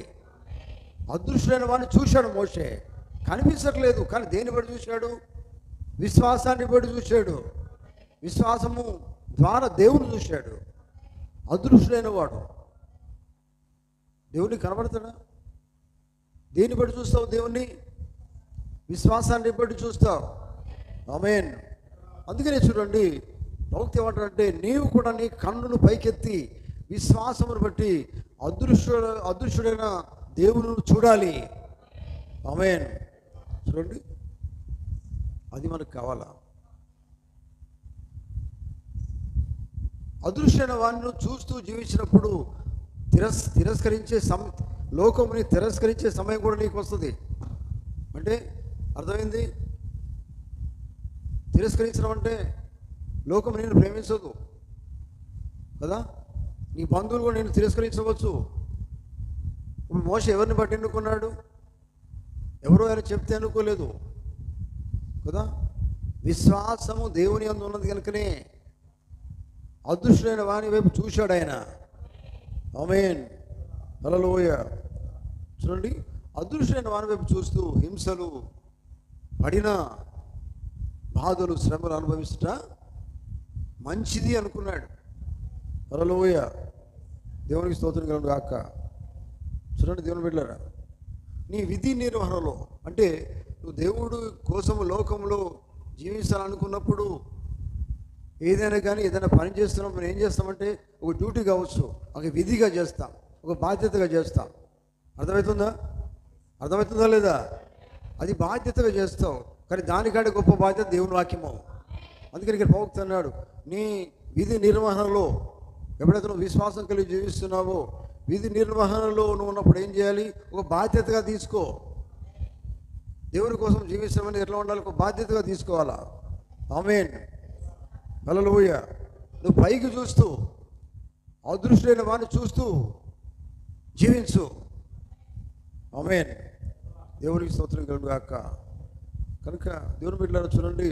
అదృష్టుడైన వాడిని చూశాడు మోషే. కనిపించట్లేదు, కానీ దేన్ని బట్టి చూశాడు? విశ్వాసాన్ని బట్టి చూశాడు. విశ్వాసము ద్వారా దేవుని చూశాడు. అదృష్టుడైన వాడు దేవుని కనబడతాడా? దేన్ని బట్టి చూస్తావు? దేవుణ్ణి విశ్వాసాన్ని బట్టి చూస్తావు. ఆమేన్. అందుకనే చూడండి, ప్రవక్త ఏమంటారంటే, నీవు కూడా నీ కన్నులు పైకెత్తి విశ్వాసమును బట్టి అదృష్టుడైన దేవుని చూడాలి. ఆమేన్. చూడండి, అది మనకు కావాలా? అదృష్టమైన వాడిని చూస్తూ జీవించినప్పుడు తిరస్కరించే లోకముని తిరస్కరించే సమయం కూడా నీకు వస్తుంది. అంటే అర్థమైంది? తిరస్కరించడం అంటే లోకం నేను ప్రేమించదు కదా. నీ బంధువులు కూడా నేను తిరస్కరించవచ్చు. ఇప్పుడు మోషే ఎవరిని బట్టి ఎన్నుకున్నాడు? ఎవరో ఆయన చెప్తే అనుకోలేదు కదా. విశ్వాసము దేవుని యందు ఉన్నది కనుకనే అదృష్టుడైన వాని వైపు చూశాడు ఆయన. ఆమేన్. హల్లెలూయా. చూడండి, అదృష్టుడైన వాని వైపు చూస్తూ హింసలు పడిన బాధలు శ్రమలు అనుభవిస్తుట మంచిది అనుకున్నాడు. హల్లెలూయా. దేవునికి స్తోత్రం కలుగును గాక. చూడండి, దేవుని బిడ్డలారా, నీ విధి నిర్వహణలో అంటే నువ్వు దేవుడు కోసం లోకంలో జీవించాలనుకున్నప్పుడు ఏదైనా కానీ ఏదైనా పని చేస్తున్నప్పుడు మనం ఏం చేస్తామంటే ఒక డ్యూటీ కావచ్చు, ఒక విధిగా చేస్తాం, ఒక బాధ్యతగా చేస్తాం. అర్థమవుతుందా లేదా? అది బాధ్యతగా చేస్తావు, కానీ దానికంటే గొప్ప బాధ్యత దేవుని వాక్యము. అందుకని ఇక్కడ ప్రవక్త అన్నాడు, నీ విధి నిర్వహణలో ఎప్పుడైతే నువ్వు విశ్వాసం కలిగి జీవిస్తున్నావో, విధి నిర్వహణలో నువ్వు ఉన్నప్పుడు ఏం చేయాలి? ఒక బాధ్యతగా తీసుకో. దేవుని కోసం జీవిస్తామని ఎట్లా ఉండాలి? ఒక బాధ్యతగా తీసుకోవాలా. ఆమేన్. హల్లెలూయా. నువ్వు పైకి చూస్తూ అదృష్టుడైన వాడిని చూస్తూ జీవించు. ఆమేన్. దేవునికి స్తోత్రం కలుగును గాక. కనుక దేవుని బిడ్డలారా చూడండి,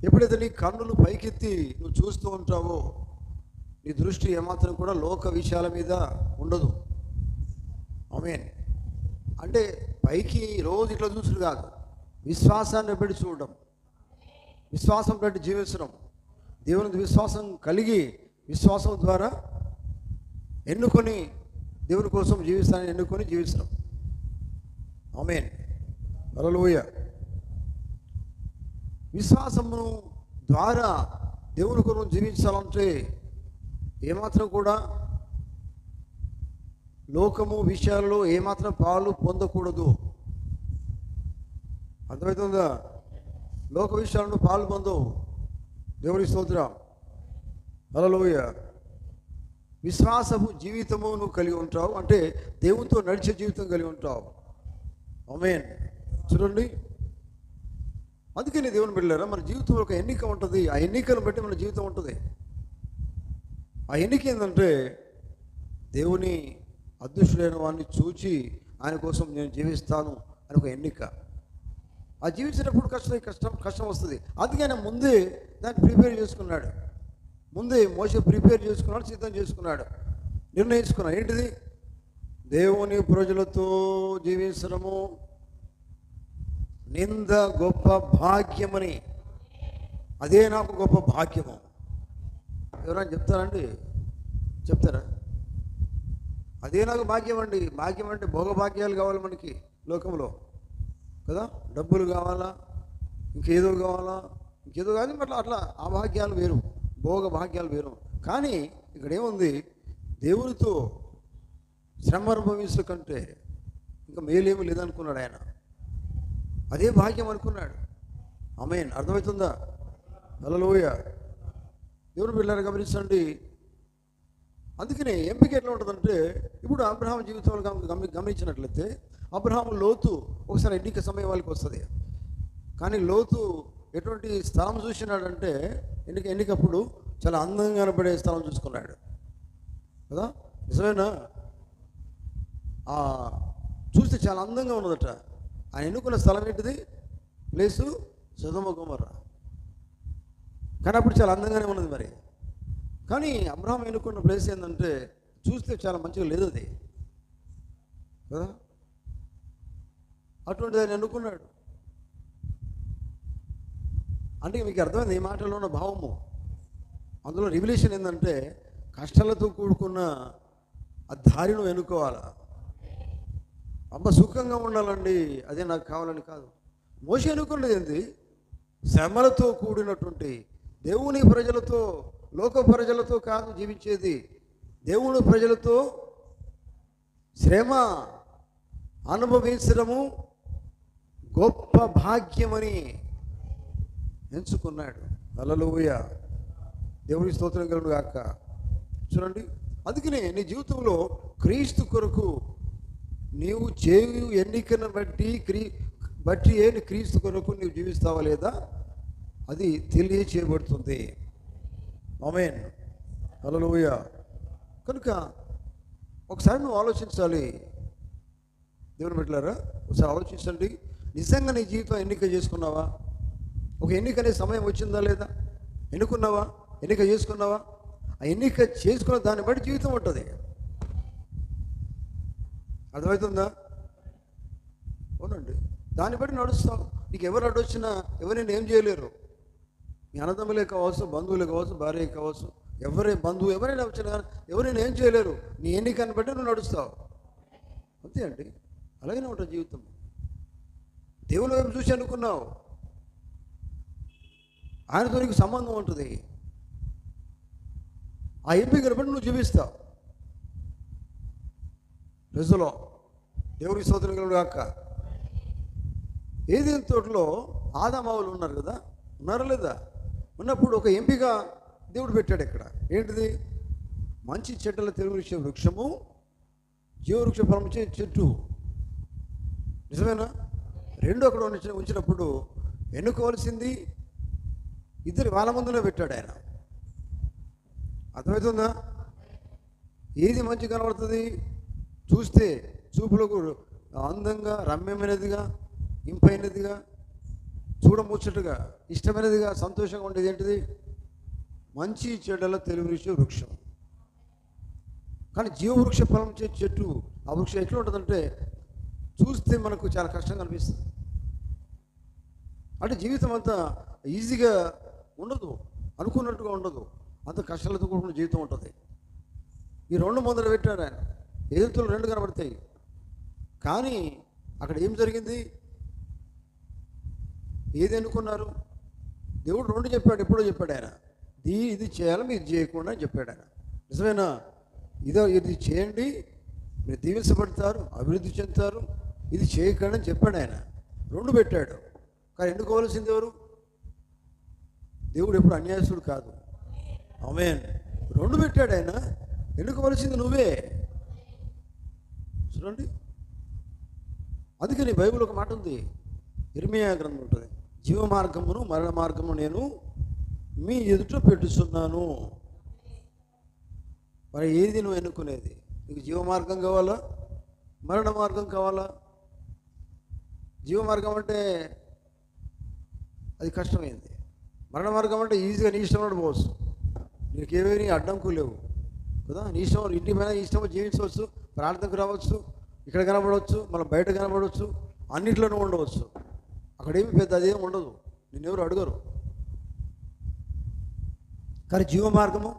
ఎప్పుడైతే నీ కన్నులు పైకెత్తి నువ్వు చూస్తూ ఉంటావో, నీ దృష్టి ఏమాత్రం కూడా లోక విషయాల మీద ఉండదు. ఆమేన్. అంటే పైకి రోజు ఇట్లా చూసుడు కాదు, విశ్వాసాన్ని బట్టి చూడడం, విశ్వాసం బట్టి జీవించడం, దేవునికి విశ్వాసం కలిగి విశ్వాసం ద్వారా ఎన్నుకొని దేవుని కోసం జీవిస్తానని ఎన్నుకొని జీవించడం. ఆమేన్, హల్లెలూయా. విశ్వాసము ద్వారా దేవుని కొరకు జీవించాలంటే ఏమాత్రం కూడా లోకము విషయాల్లో ఏమాత్రం పాలు పొందకూడదు. అర్థమవుతుందా? లోక విషయాలను పాలు పొందవు. దేవుని స్తోత్రం, హల్లెలూయా. విశ్వాసము జీవితము నువ్వు కలిగి ఉంటావు, అంటే దేవునితో నడిచే జీవితం కలిగి ఉంటావు. ఆమేన్. చూడండి, అందుకని దేవుని బిడ్డలారా, మన జీవితంలో ఒక ఎన్నిక ఉంటుంది. ఆ ఎన్నికను బట్టి మన జీవితం ఉంటుంది. ఆ ఎన్నిక ఏంటంటే దేవుని అదృష్టుడైన వాడిని చూచి ఆయన కోసం నేను జీవిస్తాను అని ఒక ఎన్నిక. ఆ జీవించినప్పుడు కష్టం వస్తుంది. అందుకే ఆయన ముందే దాన్ని ప్రిపేర్ చేసుకున్నాడు. ముందే మోషే ప్రిపేర్ చేసుకున్నాడు, సిద్ధం చేసుకున్నాడు, నిర్ణయించుకున్నాడు. ఏంటిది? దేవుని ప్రజలతో జీవించడము నింద గొప్ప భాగ్యమని. అదే నాకు గొప్ప భాగ్యము. ఎవరైనా చెప్తారండి? చెప్తారా? అదే నాకు భాగ్యం అండి. భాగ్యం అంటే భోగభాగ్యాలు కావాలి మనకి లోకంలో కదా. డబ్బులు కావాలా, ఇంకేదో కావాలా, ఇంకేదో కాదు, అట్లా ఆ భాగ్యాలు వేరు, భోగ భాగ్యాలు వేరు. కానీ ఇక్కడ ఏముంది? దేవునితో శ్రమ అనుభవించే కంటే ఇంకా మేలేమి లేదనుకున్నాడు ఆయన. అదే భాగ్యం అనుకున్నాడు. ఆమేన్. అర్థమవుతుందా? హల్లెలూయా. దేవుని బిడ్డలారా గమనించండి. అందుకనే ఎంపిక ఎట్లా ఉంటుందంటే, ఇప్పుడు అబ్రహాం జీవితంలో గమనించినట్లయితే అబ్రహాం లోతు ఒకసారి ఎన్నిక సమయం వాళ్ళకి వస్తుంది. కానీ లోతు ఎటువంటి స్థలం చూసినాడంటే ఎన్నికప్పుడు చాలా అందంగా కనబడే స్థలం చూసుకున్నాడు కదా. నిజమేనా? చూస్తే చాలా అందంగా ఉన్నదట. ఆయన ఎన్నుకున్న స్థలం ఏంటిది? ప్లేసు సొదొమ గొమొర్రా. కానీ అప్పుడు చాలా అందంగానే ఉన్నది మరి. కానీ అబ్రహాం ఎన్నుకున్న ప్లేస్ ఏంటంటే చూస్తే చాలా మంచిగా లేదు అది కదా. అటువంటిది ఆయన ఎన్నుకున్నాడు. అంటే మీకు అర్థమైంది ఈ మాటలో ఉన్న భావము. అందులో రివిలేషన్ ఏంటంటే కష్టాలతో కూడుకున్న ఆ దారిని ఎన్నుకోవాలా. అమ్మ సుఖంగా ఉండాలండి, అదే నాకు కావాలని కాదు. మోషే ఎన్నుకున్నది ఏంటి? శ్రమలతో కూడినటువంటి దేవుని ప్రజలతో, లోక ప్రజలతో కాదు జీవించేది, దేవుని ప్రజలతో శ్రమ అనుభవించడము గొప్ప భాగ్యమని ఎంచుకున్నాడు. హల్లెలూయా. దేవుని స్తోత్రం కలుగును గాక. చూడండి, అందుకనే నీ జీవితంలో క్రీస్తు కొరకు నీవు చేయు ఎన్నికను బట్టి క్రీస్తు కొరకు నీవు జీవిస్తావా లేదా అది తెలియచేయబడుతుంది. ఆమేన్, హల్లెలూయా. కనుక ఒకసారి నువ్వు ఆలోచించాలి. దేవుని బిడ్డలారా, ఒకసారి ఆలోచించండి. నిజంగా నీ జీవితం ఎన్నిక చేసుకున్నావా? ఒక ఎన్నిక అనే సమయం వచ్చిందా లేదా? ఎన్నుకున్నావా? ఎన్నిక చేసుకున్నావా? ఆ ఎన్నిక చేసుకున్న దాన్ని బట్టి జీవితం ఉంటుంది. అర్థమవుతుందా? అవునండి, దాన్ని బట్టి నడుస్తావు. నీకు ఎవరు అడ్డొచ్చినా ఎవరైనా ఏం చేయలేరు. నీ అన్నదమ్ములే కావచ్చు, బంధువులే కావచ్చు, భార్య కావచ్చు, బంధువు ఎవరైనా వచ్చినా కానీ ఎవరైనా ఏం చేయలేరు. నీ ఎన్నికని బట్టి నువ్వు నడుస్తావు. అంతే అండి, అలాగనే ఉంటుంది జీవితం. దేవుని వైపు చూసి అనుకున్నావు, ఆయనతో నీకు సంబంధం ఉంటుంది. ఆ ఎంపికను బట్టి నువ్వు జీవిస్తావు. ప్రజలో దేవుని స్తోత్రం కలుగును గాక. ఏదైనా తోటలో ఆదామావులు ఉన్నారు కదా, ఉన్నారా లేదా? ఉన్నప్పుడు ఒక ఎంపిక దేవుడు పెట్టాడు ఇక్కడ. ఏంటిది? మంచి చెట్ల తెలివిచ్చే వృక్షము, జీవవృక్ష ఫలం ఇచ్చే చెట్టు. నిజమేనా? రెండు అక్కడ ఉంచినప్పుడు ఎన్నుకోవాల్సింది ఇద్దరు వాళ్ళ ముందులో పెట్టాడు ఆయన. అర్థమవుతుందా? ఏది మంచి కనబడుతుంది? చూస్తే చూపులకు అందంగా, రమ్యమైనదిగా, ఇంపైనదిగా, చూడముచ్చటగా, ఇష్టమైనదిగా, సంతోషంగా ఉండేది ఏంటిది? మంచి చెడ్డల తెలివిచ్చే వృక్షం. కానీ జీవవృక్ష ఫలం ఇచ్చే చెట్టు, ఆ వృక్షం ఎట్లా ఉంటుందంటే చూస్తే మనకు చాలా కష్టంగా అనిపిస్తుంది. అంటే జీవితం అంతా ఈజీగా ఉండదు, అనుకున్నట్టుగా ఉండదు, అంత కష్టాలతో కూడుకున్న జీవితం ఉంటుంది. ఈ రెండు మొదలు పెట్టారు ఆయన, ఎదుగుతులు రెండు కనబడతాయి. కానీ అక్కడ ఏం జరిగింది? ఏది అనుకున్నారు? దేవుడు రెండు చెప్పాడు, ఎప్పుడో చెప్పాడు ఆయన. ఇది చేయాలి, మీరు చేయకుండా అని చెప్పాడు ఆయన. నిజమేనా? ఇది చేయండి, మీరు దీవించబడతారు, అభివృద్ధి చెందుతారు, ఇది చేయకండి అని చెప్పాడు ఆయన. రెండు పెట్టాడు. కానీ ఎన్నుకోవాల్సింది ఎవరు? దేవుడు ఎప్పుడు అన్యాయస్తుడు కాదు. ఆమేన్. రెండు పెట్టాడు ఆయన, ఎన్నుకోవాల్సింది నువ్వే. చూడండి, అందుకని బైబిల్ ఒక మాట ఉంది, ఇర్మియా గ్రంథం ఉంటుంది, జీవ మార్గమును మరణ మార్గము నేను మీ ఎదుట పెట్టుచున్నాను. మరి ఏది నువ్వు ఎన్నుకునేది? నీకు జీవ మార్గం కావాలా, మరణ మార్గం కావాలా? జీవ మార్గం అంటే అది కష్టమైంది, మరణ మార్గం అంటే ఈజీగా నీ ఇష్టం పోవచ్చు, నీకేమీ అడ్డంకు లేవు కదా. నీ ఇష్టం, ఇంటి మీద నీ ఇష్టం జీవించవచ్చు, ప్రార్థనకు రావచ్చు, ఇక్కడ కనబడవచ్చు, మళ్ళీ బయట కనబడవచ్చు, అన్నింటిలోనూ ఉండవచ్చు. అక్కడేమి పెద్ద అదేం ఉండదు, నిన్నెవరు అడగరు. కానీ జీవ మార్గము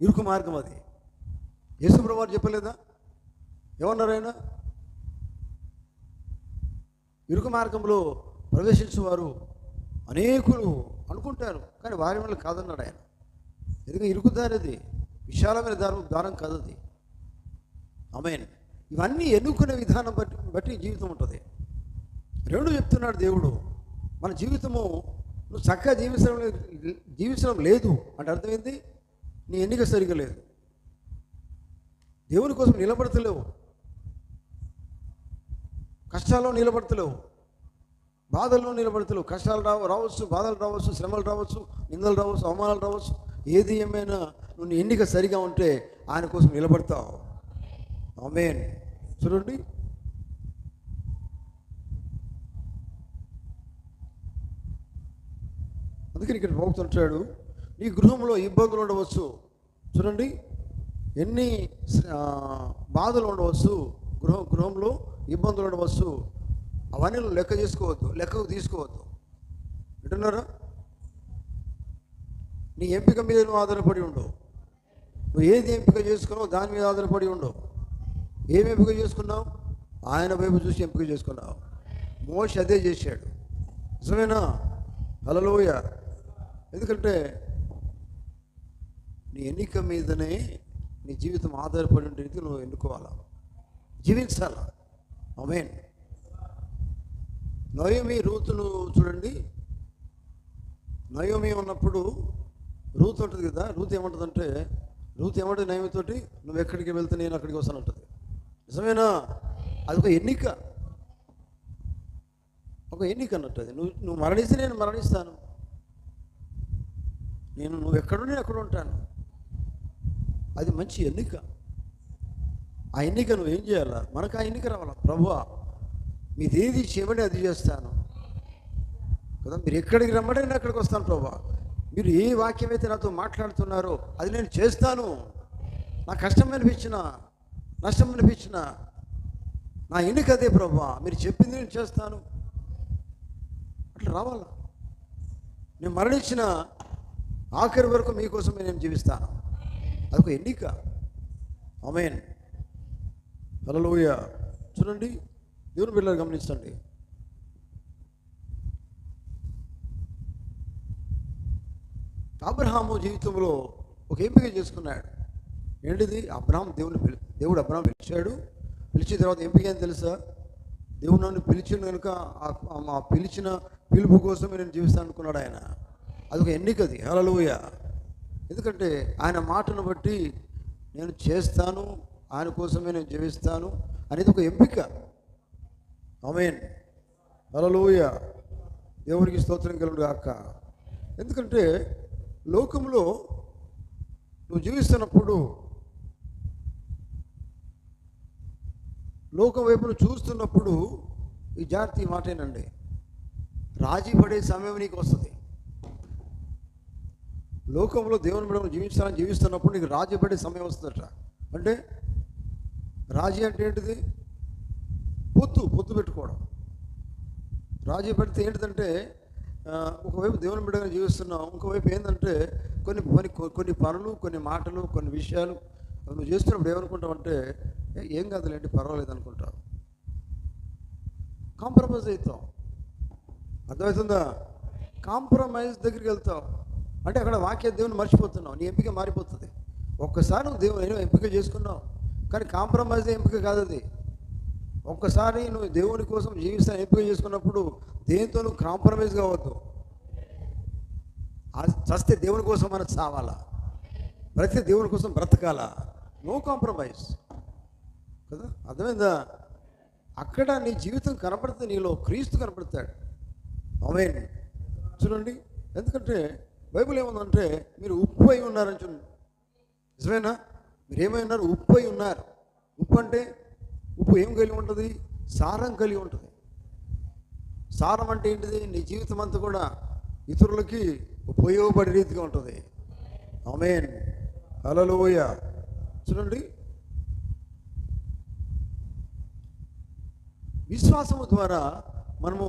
ఇరుకు మార్గం. అది యేసుప్రభువు వారు చెప్పలేదా? ఏమన్నారు ఆయన? ఇరుకు మార్గంలో ప్రవేశించేవారు అనేకులు అనుకుంటారు, కానీ వారి వల్ల కాదన్నాడు ఆయన. ఎందుకంటే ఇరుకు దారి అది, విశాలమైన దారం కాదు అది. ఆమేన్. ఇవన్నీ ఎన్నుకునే విధానం బట్టి జీవితం ఉంటుంది. రెండు చెప్తున్నాడు దేవుడు. మన జీవితము నువ్వు చక్కగా జీవించడం లేదు అంటే అర్థమైంది, నీ ఎన్నిక సరిగా లేదు, దేవుని కోసం నిలబడతలేవు, కష్టాల్లో నిలబడతలేవు, బాధల్లో నిలబడతలేవు. కష్టాలు రావచ్చు, బాధలు రావచ్చు, శ్రమలు రావచ్చు, నిందలు రావచ్చు, అవమానాలు రావచ్చు. ఏది ఏమైనా నువ్వు ఎన్నిక సరిగా ఉంటే ఆయన కోసం నిలబడతావు. ఆమేన్. చూడండి, అందుకని ఇక్కడ పోతుంటాడు, నీ గృహంలో ఇబ్బందులు ఉండవచ్చు. చూడండి, ఎన్ని బాధలు ఉండవచ్చు, గృహంలో ఇబ్బందులు ఉండవచ్చు. అవన్నీ నువ్వు లెక్క చేసుకోవద్దు, లెక్కకు తీసుకోవద్దు. వింటున్నారా? నీ ఎంపిక మీద నువ్వు ఆధారపడి ఉండవు. నువ్వు ఏది ఎంపిక చేసుకున్నావు దాని మీద ఆధారపడి ఉండవు. ఏమి ఎంపిక చేసుకున్నావు? ఆయన వైపు చూసి ఎంపిక చేసుకున్నావు. మోషే అదే చేశాడు. నిజమేనా? హల్లెలూయా. ఎందుకంటే నీ ఎన్నిక మీదనే నీ జీవితం ఆధారపడి ఉండేది. నువ్వు ఎన్నుకోవాలా, జీవించాలా. ఆమేన్. నయోమి రూతును చూడండి. నయోమి ఉన్నప్పుడు రూత్ ఉంటుంది కదా. రూత్ ఏమంటుందంటే, రూత్ ఏమంటుంది నయోమితోటి, నువ్వు ఎక్కడికి వెళ్తే నేను అక్కడికి వస్తాను అంటుంది. నిజమేనా? అదొక ఎన్నిక, ఒక ఎన్నిక అన్నట్టు. అది నువ్వు మరణిస్తే నేను మరణిస్తాను, నువ్వు ఎక్కడున్నా నేను అక్కడ ఉంటాను. అది మంచి ఎన్నిక. ఆ ఎన్నిక నువ్వు ఏం చేయాలా? మనకు ఆ ఎన్నిక రావాలా. ప్రభువా, మీది ఏది చేయమని అది చేస్తాను కదా. మీరు ఎక్కడికి రమ్మని నేను అక్కడికి వస్తాను ప్రభువా. మీరు ఏ వాక్యం అయితే నాతో మాట్లాడుతున్నారో అది నేను చేస్తాను. నాకు కష్టం అనిపించినా, నష్టం అనిపించినా, నా ఎన్నిక అదే ప్రభువా. మీరు చెప్పింది నేను చేస్తాను. అట్లా రావాలా. నేను మరణించిన ఆఖరి వరకు మీకోసమే నేను జీవిస్తాను. అదొక ఎన్నిక. ఆమేన్. హల్లెలూయా. చూడండి, దేవుని బిడ్డలు గమనించండి. అబ్రహాము జీవితంలో ఒక ఎంపిక చేసుకున్నాడు. ఏంటిది? అబ్రహాం దేవుడు అబ్రహాం పిలిచాడు. పిలిచిన తర్వాత ఎంపిక ఏం తెలుసా? దేవుడు నన్ను పిలిచిన కనుక ఆ పిలిచిన పిలుపు కోసమే నేను జీవిస్తాను అనుకున్నాడు ఆయన. అదొక ఎన్నికది. హల్లెలూయా. ఎందుకంటే ఆయన మాటను బట్టి నేను చేస్తాను, ఆయన కోసమే నేను జీవిస్తాను అనేది ఒక ఎంపిక. ఆమేన్. హల్లెలూయా. దేవునికి స్తోత్రం కలుగును గాక. ఎందుకంటే లోకంలో నువ్వు జీవిస్తున్నప్పుడు, లోకం వైపును చూస్తున్నప్పుడు ఈ జాగ్రత్త, ఈ మాటేనండి, రాజీ పడే సమయం నీకు వస్తుంది. లోకంలో దేవుని బిడ్డలు జీవిస్తున్నప్పుడు నీకు రాజీ పడే సమయం వస్తుందట. అంటే రాజీ అంటే ఏంటిది? పొత్తు పెట్టుకోవడం. రాజీ పడితే ఏంటిదంటే ఒకవైపు దేవుని బిడ్డగా జీవిస్తున్నాం, ఇంకోవైపు ఏంటంటే కొన్ని పనులు, కొన్ని మాటలు, కొన్ని విషయాలు నువ్వు చేస్తున్నప్పుడు ఏమనుకుంటావు అంటే ఏం కాదులేండి పర్వాలేదు అనుకుంటావు, కాంప్రమైజ్ అవుతావు. అర్థమవుతుందా? కాంప్రమైజ్ దగ్గరికి వెళ్తావు అంటే అక్కడ దేవుని మర్చిపోతున్నావు, నీ ఎంపిక మారిపోతుంది. ఒక్కసారి నువ్వు దేవుని ఎంపిక చేసుకున్నావు, కానీ కాంప్రమైజ్ ఎంపిక కాదు అది. ఒక్కసారి నువ్వు దేవుని కోసం జీవిస్తాను ఎంపిక చేసుకున్నప్పుడు దేంతో నువ్వు కాంప్రమైజ్ కావద్దు. చస్తే దేవుని కోసం మనం చావాలా, బ్రతికే దేవుని కోసం బ్రతకాలా, నో కాంప్రమైజ్ కదా. అర్థమైందా? అక్కడ నీ జీవితం కనపడితే నీలో క్రీస్తు కనపడతాడు. ఆమేన్. చూడండి, ఎందుకంటే బైబిల్ ఏముందంటే మీరు ఉప్పు అయి ఉన్నారని చూడండి. నిజమేనా? మీరు ఏమై ఉన్నారు? ఉప్పు అయి ఉన్నారు. ఉప్పు అంటే ఉప్పు ఏం కలిగి ఉంటుంది? సారం కలిగి ఉంటుంది. సారం అంటే ఏంటిది? నీ జీవితం అంతా కూడా ఇతరులకి ఉపయోగపడే రీతిగా ఉంటుంది. ఆమేన్. హల్లెలూయా. చూడండి, విశ్వాసము ద్వారా మనము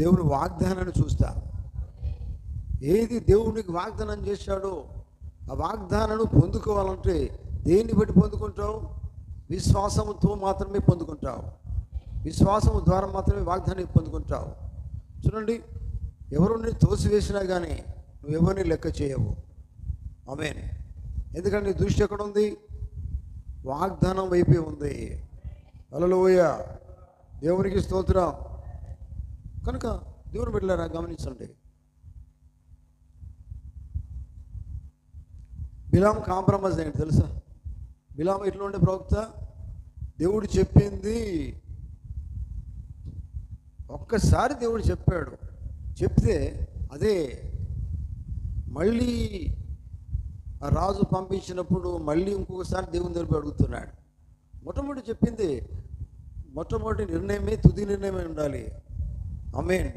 దేవుని వాగ్దానాన్ని చూస్తాం. ఏది దేవునికి వాగ్దానం చేశాడో ఆ వాగ్దానాన్ని పొందుకోవాలంటే దేన్ని బట్టి పొందుకుంటావు? విశ్వాసముతో మాత్రమే పొందుకుంటావు. విశ్వాసము ద్వారా మాత్రమే వాగ్దానాన్ని పొందుకుంటావు. చూడండి, ఎవరిని తోసివేసినా కానీ నువ్వు ఎవరిని లెక్క చేయవు. ఆమేన్. ఎందుకంటే నీ దృష్టి ఎక్కడ ఉంది? వాగ్దానం వైపే ఉంది. హల్లెలూయా. దేవునికి స్తోత్రం. కనుక దేవుని బిడ్డలారా గమనించండి, బిలాము కాంప్రమైజ్ అయ్యింది తెలుసా? బిలాము ఇట్లా ఉండే ప్రవక్త, దేవుడు చెప్పింది ఒక్కసారి దేవుడు చెప్పాడు, చెప్తే అదే మళ్ళీ ఆ రాజు పంపించినప్పుడు మళ్ళీ ఇంకొకసారి దేవుని దగ్గర అడుగుతున్నాడు. మొట్టమొదటి చెప్పింది మొట్టమొదటి నిర్ణయమే తుది నిర్ణయమే ఉండాలి. ఆమేన్.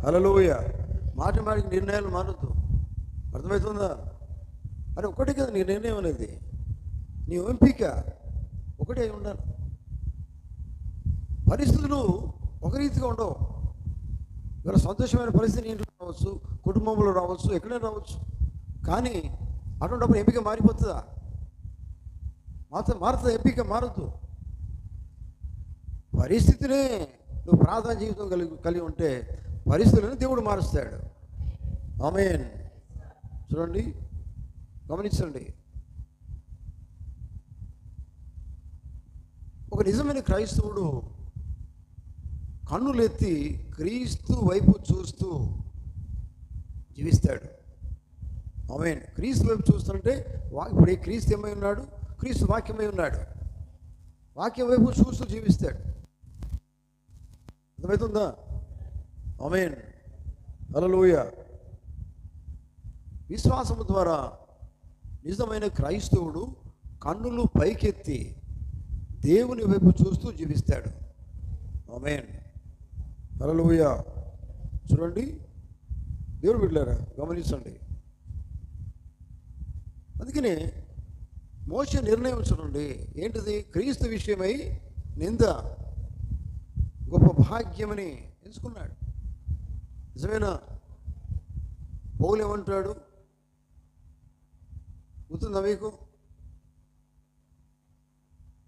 హల్లెలూయా. మాటికి నిర్ణయాలు మారద్దు. అర్థమవుతుందా? అరే ఒకటి కదా నీ నిర్ణయం అనేది, నీ ఎంపిక ఒకటే ఉండాలి. పరిస్థితులు ఒక రీతిగా ఉండవు. ఇవాళ సంతోషమైన పరిస్థితి ఇంట్లో రావచ్చు, కుటుంబంలో రావచ్చు, ఎక్కడైనా రావచ్చు. కానీ అటువంటిప్పుడు ఎంపిక మారిపోతుందా? మారుతుంది. ఎంపిక మారద్దు. పరిస్థితినే నువ్వు ప్రార్థన జీవితం కలిగి ఉంటే పరిస్థితులను దేవుడు మారుస్తాడు. ఆమేన్. చూడండి, గమనించండి, ఒక నిజమైన క్రైస్తవుడు కన్నులెత్తి క్రీస్తు వైపు చూస్తూ జీవిస్తాడు. ఆమేన్. క్రీస్తు వైపు చూస్తుంటే ఇప్పుడు క్రీస్తు ఏమై ఉన్నాడు? క్రీస్తు వాక్యమై ఉన్నాడు. వాక్యం వైపు చూస్తూ జీవిస్తాడు. అర్థమవుతుందా? ఆమేన్. హల్లెలూయా. విశ్వాసము ద్వారా నిజమైన క్రైస్తవుడు కన్నులు పైకెత్తి దేవుని వైపు చూస్తూ జీవిస్తాడు. ఆమేన్. హల్లెలూయా. చూడండి, దేవుని బిడ్డలారా గమనించండి. అందుకనే మోషే నిర్ణయం చూడండి, ఏంటిది? క్రీస్తు విషయమై నింద గొప్ప భాగ్యమని ఎంచుకున్నాడు. నిజమేనా? పౌలు ఏమంటాడు? గుర్తుందా మీకు?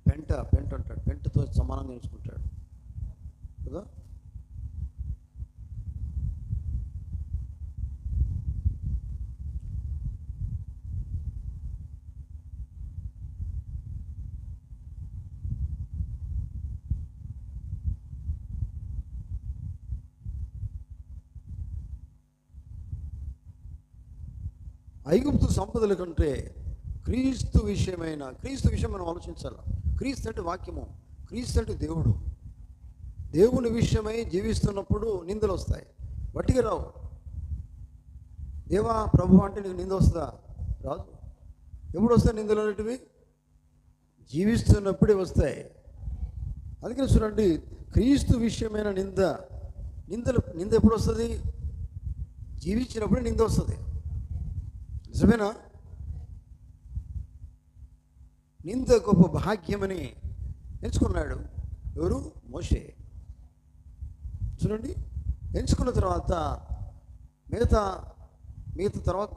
పెంట అంటాడు, పెంటతో సమానంగా ఎంచుకుంటాడు కదా. ఐగుప్తు సంపదల కంటే క్రీస్తు విషయం మనం ఆలోచించాలి. క్రీస్తు అంటే వాక్యము, క్రీస్తు అంటే దేవుడు. దేవుని విషయమై జీవిస్తున్నప్పుడు నిందలు వస్తాయి, వట్టిగా రావు. దేవా ప్రభు అంటే నీకు నింద వస్తుందా? రాదు. ఎప్పుడు వస్తాయి నిందలు అనేటివి? జీవిస్తున్నప్పుడే వస్తాయి. అందుకని చూడండి, క్రీస్తు విషయమైన నింద ఎప్పుడు వస్తుంది? జీవించినప్పుడే నింద వస్తుంది. నిజమేనా? నింద గొప్ప భాగ్యమని ఎంచుకున్నాడు. ఎవరు? మోషే. చూడండి, ఎంచుకున్న తర్వాత మిగతా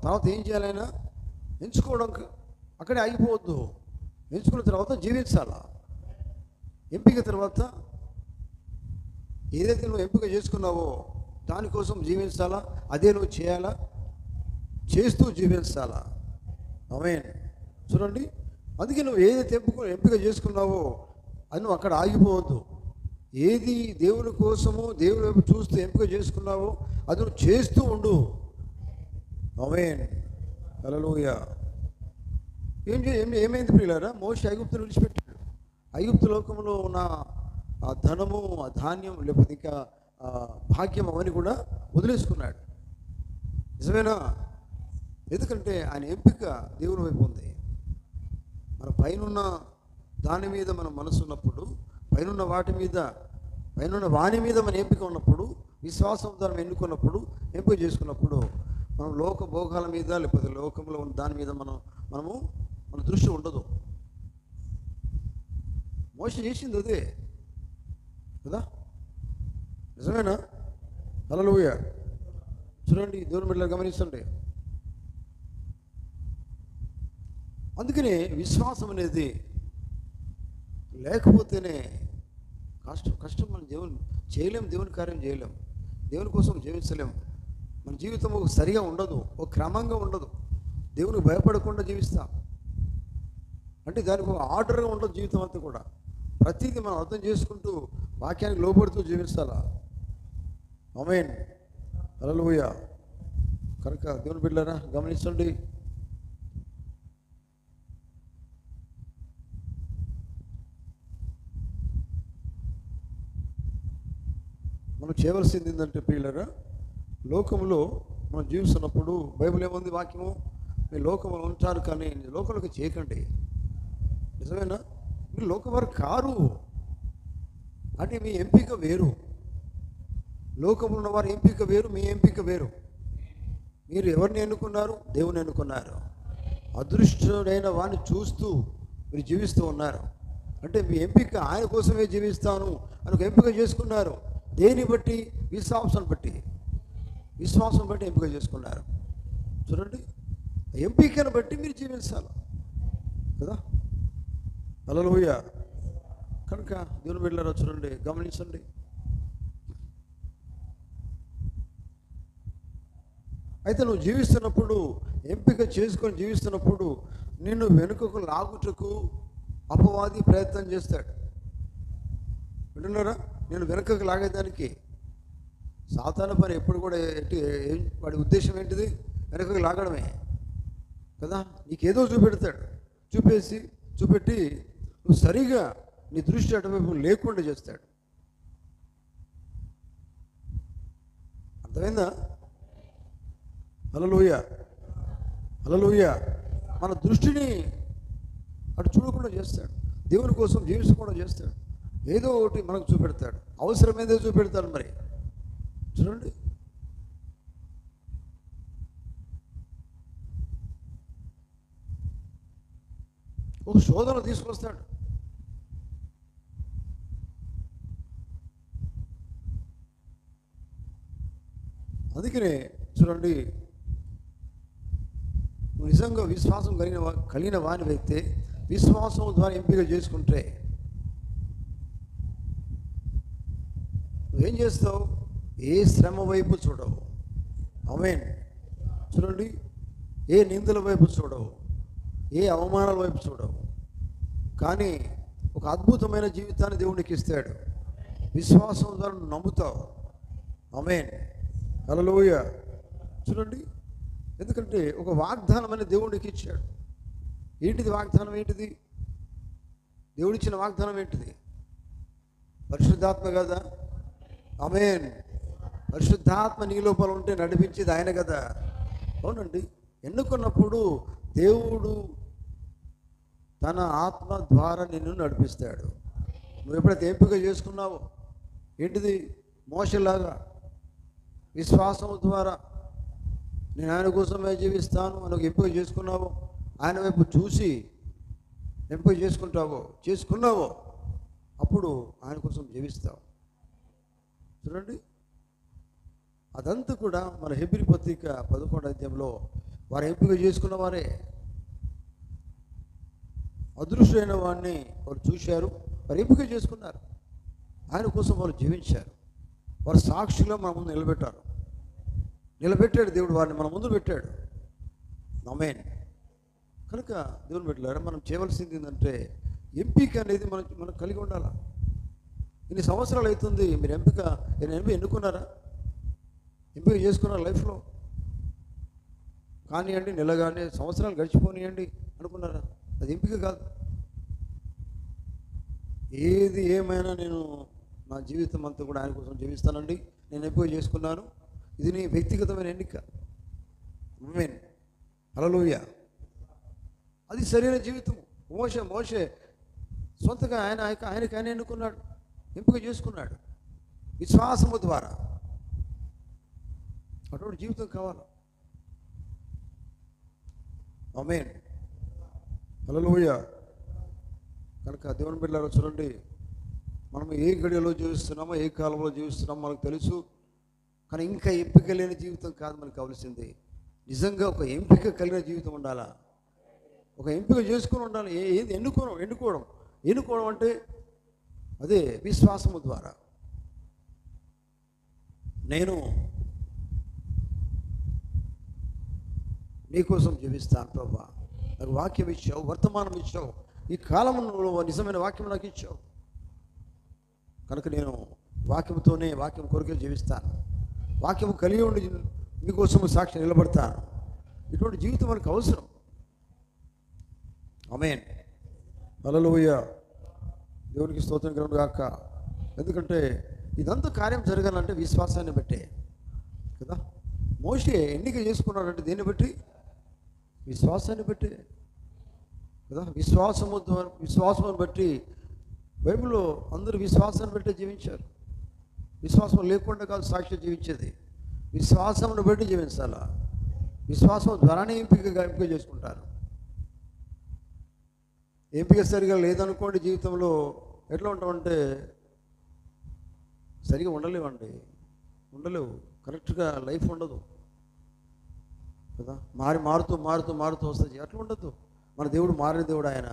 తర్వాత ఏం చేయాలైనా? ఎంచుకోవడం అక్కడే ఆగిపోవద్దు. ఎంచుకున్న తర్వాత జీవించాలా. ఎంపిక తర్వాత ఏదైతే నువ్వు ఎంపిక చేసుకున్నావో దానికోసం జీవించాలా, అదే నువ్వు చేయాలా, చేస్తూ జీవించాలా. ఆమేన్. చూడండి, అందుకే నువ్వు ఏదైతే ఎంపిక చేసుకున్నావో అది నువ్వు అక్కడ ఆగిపోవద్దు. ఏది దేవుని కోసము దేవుని వైపు చూస్తూ ఎంపిక చేసుకున్నావో అది నువ్వు చేస్తూ ఉండు. ఆమేన్. హల్లెలూయా. ఏమైంది ప్రియులారా? మోషే ఐగుప్తును విడిచిపెట్టాడు. ఐగుప్తు లోకంలో ఉన్న ఆ ధనము, ఆ ధాన్యం, లేకపోతే ఇంకా భాగ్యం అవన్నీ కూడా వదిలేసుకున్నాడు. నిజమేనా? ఎందుకంటే ఆయన ఎంపిక దేవుని వైపు ఉంది. మన పైనున్న దాని మీద మన మనసు ఉన్నప్పుడు, పైనున్న వాని మీద మన ఎంపిక ఉన్నప్పుడు, విశ్వాసం ద్వారా ఎన్నుకున్నప్పుడు, ఎంపిక చేసుకున్నప్పుడు, మనం లోక భోగాల మీద లేకపోతే లోకంలో ఉన్న దాని మీద మన దృష్టి ఉండదు. మోషే చేసింది అదే కదా, నిజమేనా? హల్లెలూయా. చూడండి, దేవుని బిడ్డలు గమనించండి. అందుకనే విశ్వాసం అనేది లేకపోతేనే కష్టం. మనం దేవుని కార్యం చేయలేం, దేవుని కోసం జీవించలేము. మన జీవితం ఒక సరిగా ఉండదు, ఒక క్రమంగా ఉండదు. దేవునికి భయపడకుండా జీవిస్తాం అంటే దానికి ఒక ఆర్డర్గా ఉండదు. జీవితం అంతా కూడా ప్రతిదీ మనం అర్థం చేసుకుంటూ వాక్యానికి లోబడుతూ జీవిస్తాలా. ఆమేన్. హల్లెలూయా. కనుక దేవుని బిడ్డలారా గమనించండి. మనం చేయవలసింది ఏంటంటే ప్రియులారా, లోకంలో మనం జీవిస్తున్నప్పుడు బైబిల్ ఏముంది? వాక్యము, మీ లోకంలో ఉంటారు కానీ లోకంలోకి చేయకండి. నిజమేనా? మీరు లోకవారు కారు అంటే మీ ఎంపిక వేరు. లోకంలో ఉన్నవారి ఎంపిక వేరు, మీ ఎంపిక వేరు. మీరు ఎవరిని ఎన్నుకున్నారు? దేవుని ఎన్నుకున్నారు. అదృష్టుడైన వాడిని చూస్తూ మీరు జీవిస్తూ ఉన్నారు. అంటే మీ ఎంపిక ఆయన కోసమే జీవిస్తాను అని ఒక ఎంపిక చేసుకున్నారు. దేని బట్టి? విశ్వాసం బట్టి ఎంపిక చేసుకున్నారు. చూడండి, ఎంపికను బట్టి మీరు జీవించాలి కదా. హల్లెలూయా. కనుక దేవుని బిడ్డలారా చూడండి, గమనించండి. అయితే నువ్వు జీవిస్తున్నప్పుడు, ఎంపిక చేసుకొని జీవిస్తున్నప్పుడు నిన్ను వెనుకకు లాగుటకు అపవాది ప్రయత్నం చేస్తాడు. వింటున్నారా? నేను వెనుకకు లాగేదానికి సాతాను పని ఎప్పుడు కూడా వాడి ఉద్దేశం ఏంటిది? వెనుకకు లాగడమే కదా. నీకేదో చూపెట్టి నువ్వు సరిగా నీ దృష్టి అటువైపు లేకుండా చేస్తాడు. అర్థమైందా? హల్లెలూయా. మన దృష్టిని అటు చూడకుండా చేస్తాడు. దేవుని కోసం జీవించకుండా చేస్తాడు. ఏదో ఒకటి మనకు చూపెడతాడు, అవసరమేదో చూపెడతాడు. మరి చూడండి, ఒక శోధన తీసుకొస్తాడు. అందుకనే చూడండి, నువ్వు నిజంగా విశ్వాసం కలిగిన వానివైతే, విశ్వాసం ద్వారా ఎంపిక చేసుకుంటే నువ్వేం చేస్తావు? ఏ శ్రమ వైపు చూడవు. ఆమేన్. చూడండి, ఏ నిందల వైపు చూడవు, ఏ అవమానాల వైపు చూడవు. కానీ ఒక అద్భుతమైన జీవితాన్ని దేవునికి ఇస్తాడు. విశ్వాసం ద్వారా నమ్ముతావు. ఆమేన్. హల్లెలూయా. చూడండి, ఎందుకంటే ఒక వాగ్దానం అని దేవుడికి ఇచ్చాడు. ఏంటిది వాగ్దానం? ఏంటిది? దేవుడిచ్చిన వాగ్దానం ఏంటిది? పరిశుద్ధాత్మ కదా. ఆమేన్. పరిశుద్ధాత్మ నీ లోపల ఉంటే నడిపించేది ఆయన కదా. అవునండి. ఎన్నుకున్నప్పుడు దేవుడు తన ఆత్మ ద్వారా నిన్ను నడిపిస్తాడు. నువ్వు ఎప్పుడైతే ఎంపిక చేసుకున్నావో, ఏంటిది? మోషేలాగా విశ్వాసం ద్వారా నేను ఆయన కోసమే జీవిస్తాను అని ఒక ఎంపిక చేసుకున్నావో, ఆయన వైపు చూసి ఎంపిక చేసుకున్నావో, అప్పుడు ఆయన కోసం జీవిస్తాం. చూడండి, అదంతా కూడా మన హెబ్రీ పత్రిక 11వ అధ్యాయంలో వారు ఎంపిక చేసుకున్న వారే. అదృశ్యమైన వాడిని వారు చూశారు, వారు ఎంపిక చేసుకున్నారు, ఆయన కోసం వారు జీవించారు, వారు సాక్షిలో మన ముందు నిలబెట్టాడు దేవుడు, వారిని మన ముందు పెట్టాడు. ఆమేన్. కనుక దేవుని బిడ్డలారా, మనం చేయవలసింది ఏంటంటే ఎంపిక అనేది మనం కలిగి ఉండాలి. ఇన్ని సంవత్సరాలు అవుతుంది, మీరు ఎన్నుకున్నారా? ఎంపిక చేసుకున్నారు లైఫ్లో? కానివ్వండి, నెల కానీ సంవత్సరాలు గడిచిపోనియండి అనుకున్నారా? అది ఎంపిక కాదు. ఏది ఏమైనా నేను నా జీవితం అంతా కూడా ఆయన కోసం జీవిస్తానండి, నేను ఎంపిక చేసుకున్నాను, ఇది నీ వ్యక్తిగతమైన ఎన్నిక. ఆమేన్. హల్లెలూయా. అది సరైన జీవితం. మోషే సొంతగా ఆయనకి ఆయన ఎన్నుకున్నాడు, ఎంపిక చేసుకున్నాడు విశ్వాసము ద్వారా. అటువంటి జీవితం కావాలి. ఆమేన్. హల్లెలూయా. కనుక దేవుని బిడ్డలారా చూడండి, మనం ఏ గడియలో జీవిస్తున్నామో, ఏ కాలంలో జీవిస్తున్నామో మనకు తెలుసు. కానీ ఇంకా ఎంపిక లేని జీవితం కాదు మనకు కావాల్సింది. నిజంగా ఒక ఎంపిక కలిగిన జీవితం ఉండాలా, ఒక ఎంపిక చేసుకుని ఉండాలి. ఏది ఎన్నుకోవడం అంటే అదే విశ్వాసము ద్వారా. నేను నీకోసం జీవిస్తాను ప్రభా, నాకు వాక్యం ఇచ్చావు, వర్తమానం ఇచ్చావు, ఈ కాలంలో నిజమైన వాక్యం నాకు ఇచ్చావు, కనుక నేను వాక్యం కొరకే జీవిస్తాను, వాక్యం కలిగి ఉండి మీకోసం సాక్షి నిలబడతాను. ఇటువంటి జీవితం మనకు అవసరం. ఆమేన్. హల్లెలూయా. దేవునికి స్తోత్రం కలుగును గాక. ఎందుకంటే ఇదంతా కార్యం జరగాలంటే విశ్వాసాన్ని బట్టే కదా. మోషే ఎన్నిక చేసుకున్నాడంటే దేన్ని బట్టి? విశ్వాసాన్ని బట్టి కదా. విశ్వాసమును బట్టి బైబిల్లో అందరూ విశ్వాసాన్ని బట్టి జీవించారు. విశ్వాసం లేకుండా కాదు సాక్షి జీవించేది, విశ్వాసమును బట్టి జీవించాలా. విశ్వాసం ద్వారానే ఎంపిక చేసుకుంటారు. ఎంపిక సరిగా లేదనుకోండి, జీవితంలో ఎట్లా ఉంటామంటే సరిగా ఉండలేవు, కరెక్ట్గా లైఫ్ ఉండదు కదా. మారుతూ వస్తుంది. అట్లా ఉండదు. మన దేవుడు మారిన దేవుడు ఆయన.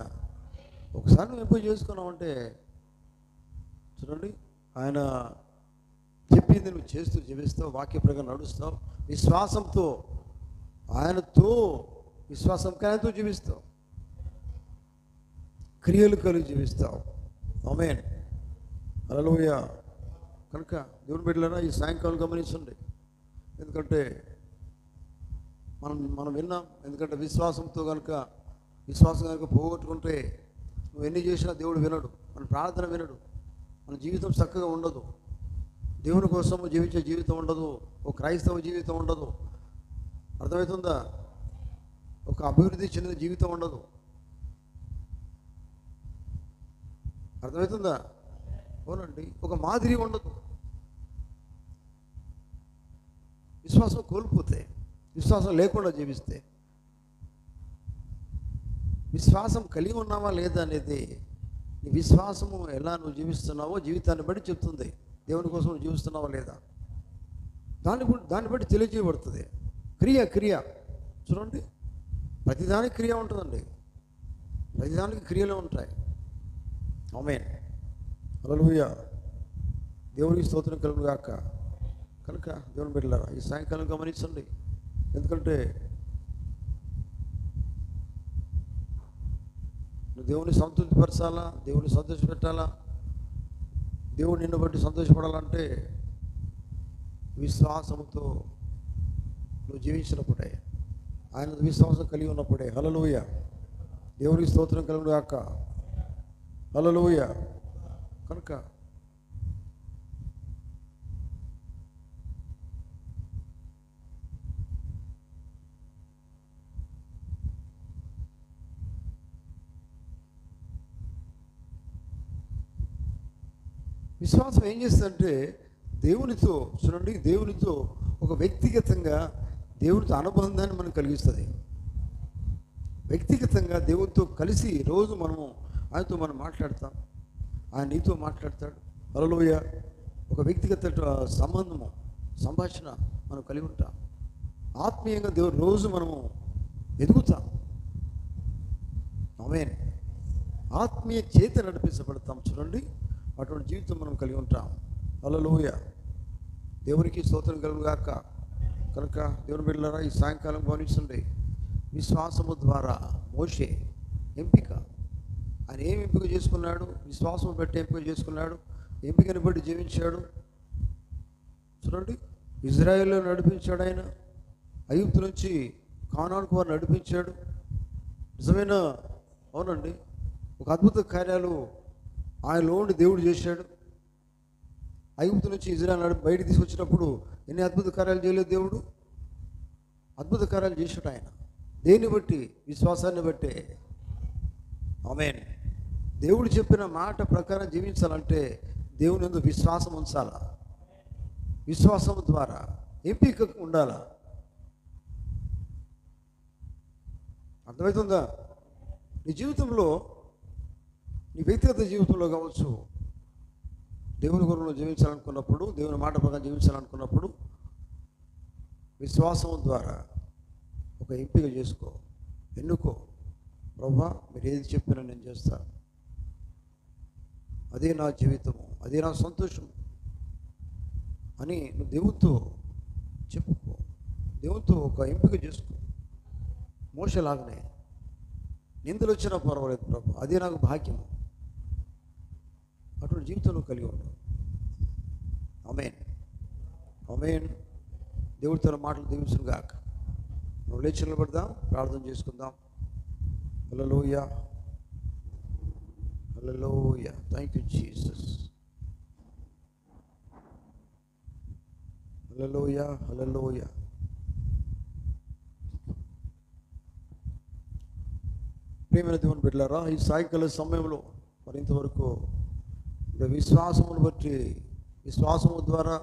ఒకసారి నువ్వు ఎంపిక చేసుకున్నావంటే చూడండి, ఆయన చెప్పింది నువ్వు చేస్తూ జీవిస్తావు, వాక్య ప్రకారం నడుస్తావు, విశ్వాసంతో ఆయనతో జీవిస్తావు, క్రియలు కలిగి జీవిస్తావు. ఆమేన్. హల్లెలూయా. కనుక దేవుని బిడ్డలారా, ఈ సాయంకాలం గమనించండి. ఎందుకంటే మనం విన్నాం. ఎందుకంటే విశ్వాసం కనుక పోగొట్టుకుంటే నువ్వు ఎన్ని చేసినా దేవుడు వినడు, మన ప్రార్థన వినడు, మన జీవితం చక్కగా ఉండదు, దేవుని కోసము జీవించే జీవితం ఉండదు, ఒక క్రైస్తవ జీవితం ఉండదు. అర్థమవుతుందా? ఒక అభివృద్ధి చెందిన జీవితం ఉండదు. అర్థమవుతుందా? అవునండి. ఒక మాదిరి ఉండదు. విశ్వాసం కోల్పోతే, విశ్వాసం లేకుండా జీవిస్తే, విశ్వాసం కలిగి ఉన్నావా లేదా అనేది నీ విశ్వాసము ఎలా నువ్వు జీవిస్తున్నావో జీవితాన్ని బట్టి చెప్తుంది. దేవుని కోసం నువ్వు జీవిస్తున్నావా లేదా దాన్ని బట్టి తెలియజేయబడుతుంది. క్రియ చూడండి, ప్రతిదానికి క్రియ ఉంటుందండి, ప్రతిదానికి క్రియలు ఉంటాయి. ఆమేన్. హల్లెలూయా. దేవునికి స్తోత్రం కలుగును గాక. కనుక దేవుని బిడ్డలారా, ఈ సాయంకాలం గమనించండి. ఎందుకంటే నువ్వు దేవుని సంతృప్తిపరచాలా, దేవుని సంతోషపెట్టాలా, దేవుడు నిన్ను బట్టి సంతోషపడాలంటే విశ్వాసంతో నువ్వు జీవించినప్పుడే, ఆయన విశ్వాసం కలిగి ఉన్నప్పుడే. హల్లెలూయా. దేవునికి స్తోత్రం కలుగును గాక. హల్లెలూయా. కనుక విశ్వాసం ఏం చేస్తుందంటే దేవునితో ఒక వ్యక్తిగతంగా దేవునితో అనుబంధాన్ని మనకు కలిగిస్తుంది. వ్యక్తిగతంగా దేవునితో కలిసి రోజు ఆయనతో మనం మాట్లాడతాం, ఆయన నీతో మాట్లాడతాడు. హల్లెలూయా. ఒక వ్యక్తిగత సంబంధము, సంభాషణ మనం కలిగి ఉంటాం. ఆత్మీయంగా దేవుడు రోజు మనము ఎదుగుతాం. ఆమేన్. ఆత్మీయ చేత నడిపించబడతాం. చూడండి, అటువంటి జీవితం మనం కలిగి ఉంటాం. హల్లెలూయా. దేవునికి స్తోత్రం కలుగును గాక. కనుక దేవుని బిడ్డలారా, ఈ సాయంకాలం గమనించండి. విశ్వాసము ద్వారా మోషే ఎంపిక, ఆయన ఏం ఎంపిక చేసుకున్నాడు? విశ్వాసం బట్టి ఎంపిక చేసుకున్నాడు. ఎంపికని బట్టి జీవించాడు. చూడండి, ఇజ్రాయేల్లో నడిపించాడు ఆయన. ఐగుప్తు నుంచి కానానుకు వారు నడిపించాడు. నిజమైన, అవునండి, ఒక అద్భుత కార్యాలు ఆయనలో ఉండి దేవుడు చేశాడు. ఐగుప్తు నుంచి ఇజ్రాయేల్ బయటికి తీసుకొచ్చినప్పుడు ఎన్ని అద్భుత కార్యాలు చేయలేదు దేవుడు? అద్భుత కార్యాలు చేశాడు ఆయన. దేన్ని బట్టి? విశ్వాసాన్ని బట్టే. ఆమేన్. దేవుడు చెప్పిన మాట ప్రకారం జీవించాలంటే దేవుని యందు విశ్వాసం ఉంచాలా. విశ్వాసం ద్వారా ఎంపిక ఉండాలా. అర్థమవుతుందా? నీ జీవితంలో, నీ వ్యక్తిగత జీవితంలో కావచ్చు, దేవుని కొరకు జీవించాలనుకున్నప్పుడు, దేవుని మాట ప్రకారం జీవించాలనుకున్నప్పుడు విశ్వాసం ద్వారా ఒక ఎంపిక చేసుకో, ఎన్నుకో. ప్రభువా, మీరు ఏది చెప్పినా నేను చేస్తాను, అదే నా జీవితము, అదే నా సంతోషం అని నువ్వు దేవునితో చెప్పుకో. దేవునితో ఒక ఎంపిక చేసుకో. మోషలాగానే నిందలు వచ్చినా పర్వాలేదు ప్రభు, అదే నాకు భాగ్యము. అటువంటి జీవితం నువ్వు కలిగి ఉన్నావు. ఆమేన్. ఆమేన్. దేవుడి తన మాటలు దీవించును గాక. నువ్వు లేచి నిలబడదాం, ప్రార్థన చేసుకుందాం. Hallelujah, hallelujah. Thank you Jesus. Hallelujah, hallelujah. ప్రియమైన దేవుని బిడ్డలారా, ఈ సాయంకాల సమయంలో మరి ఇంతవరకు విశ్వాసమును బట్టి, విశ్వాసము ద్వారా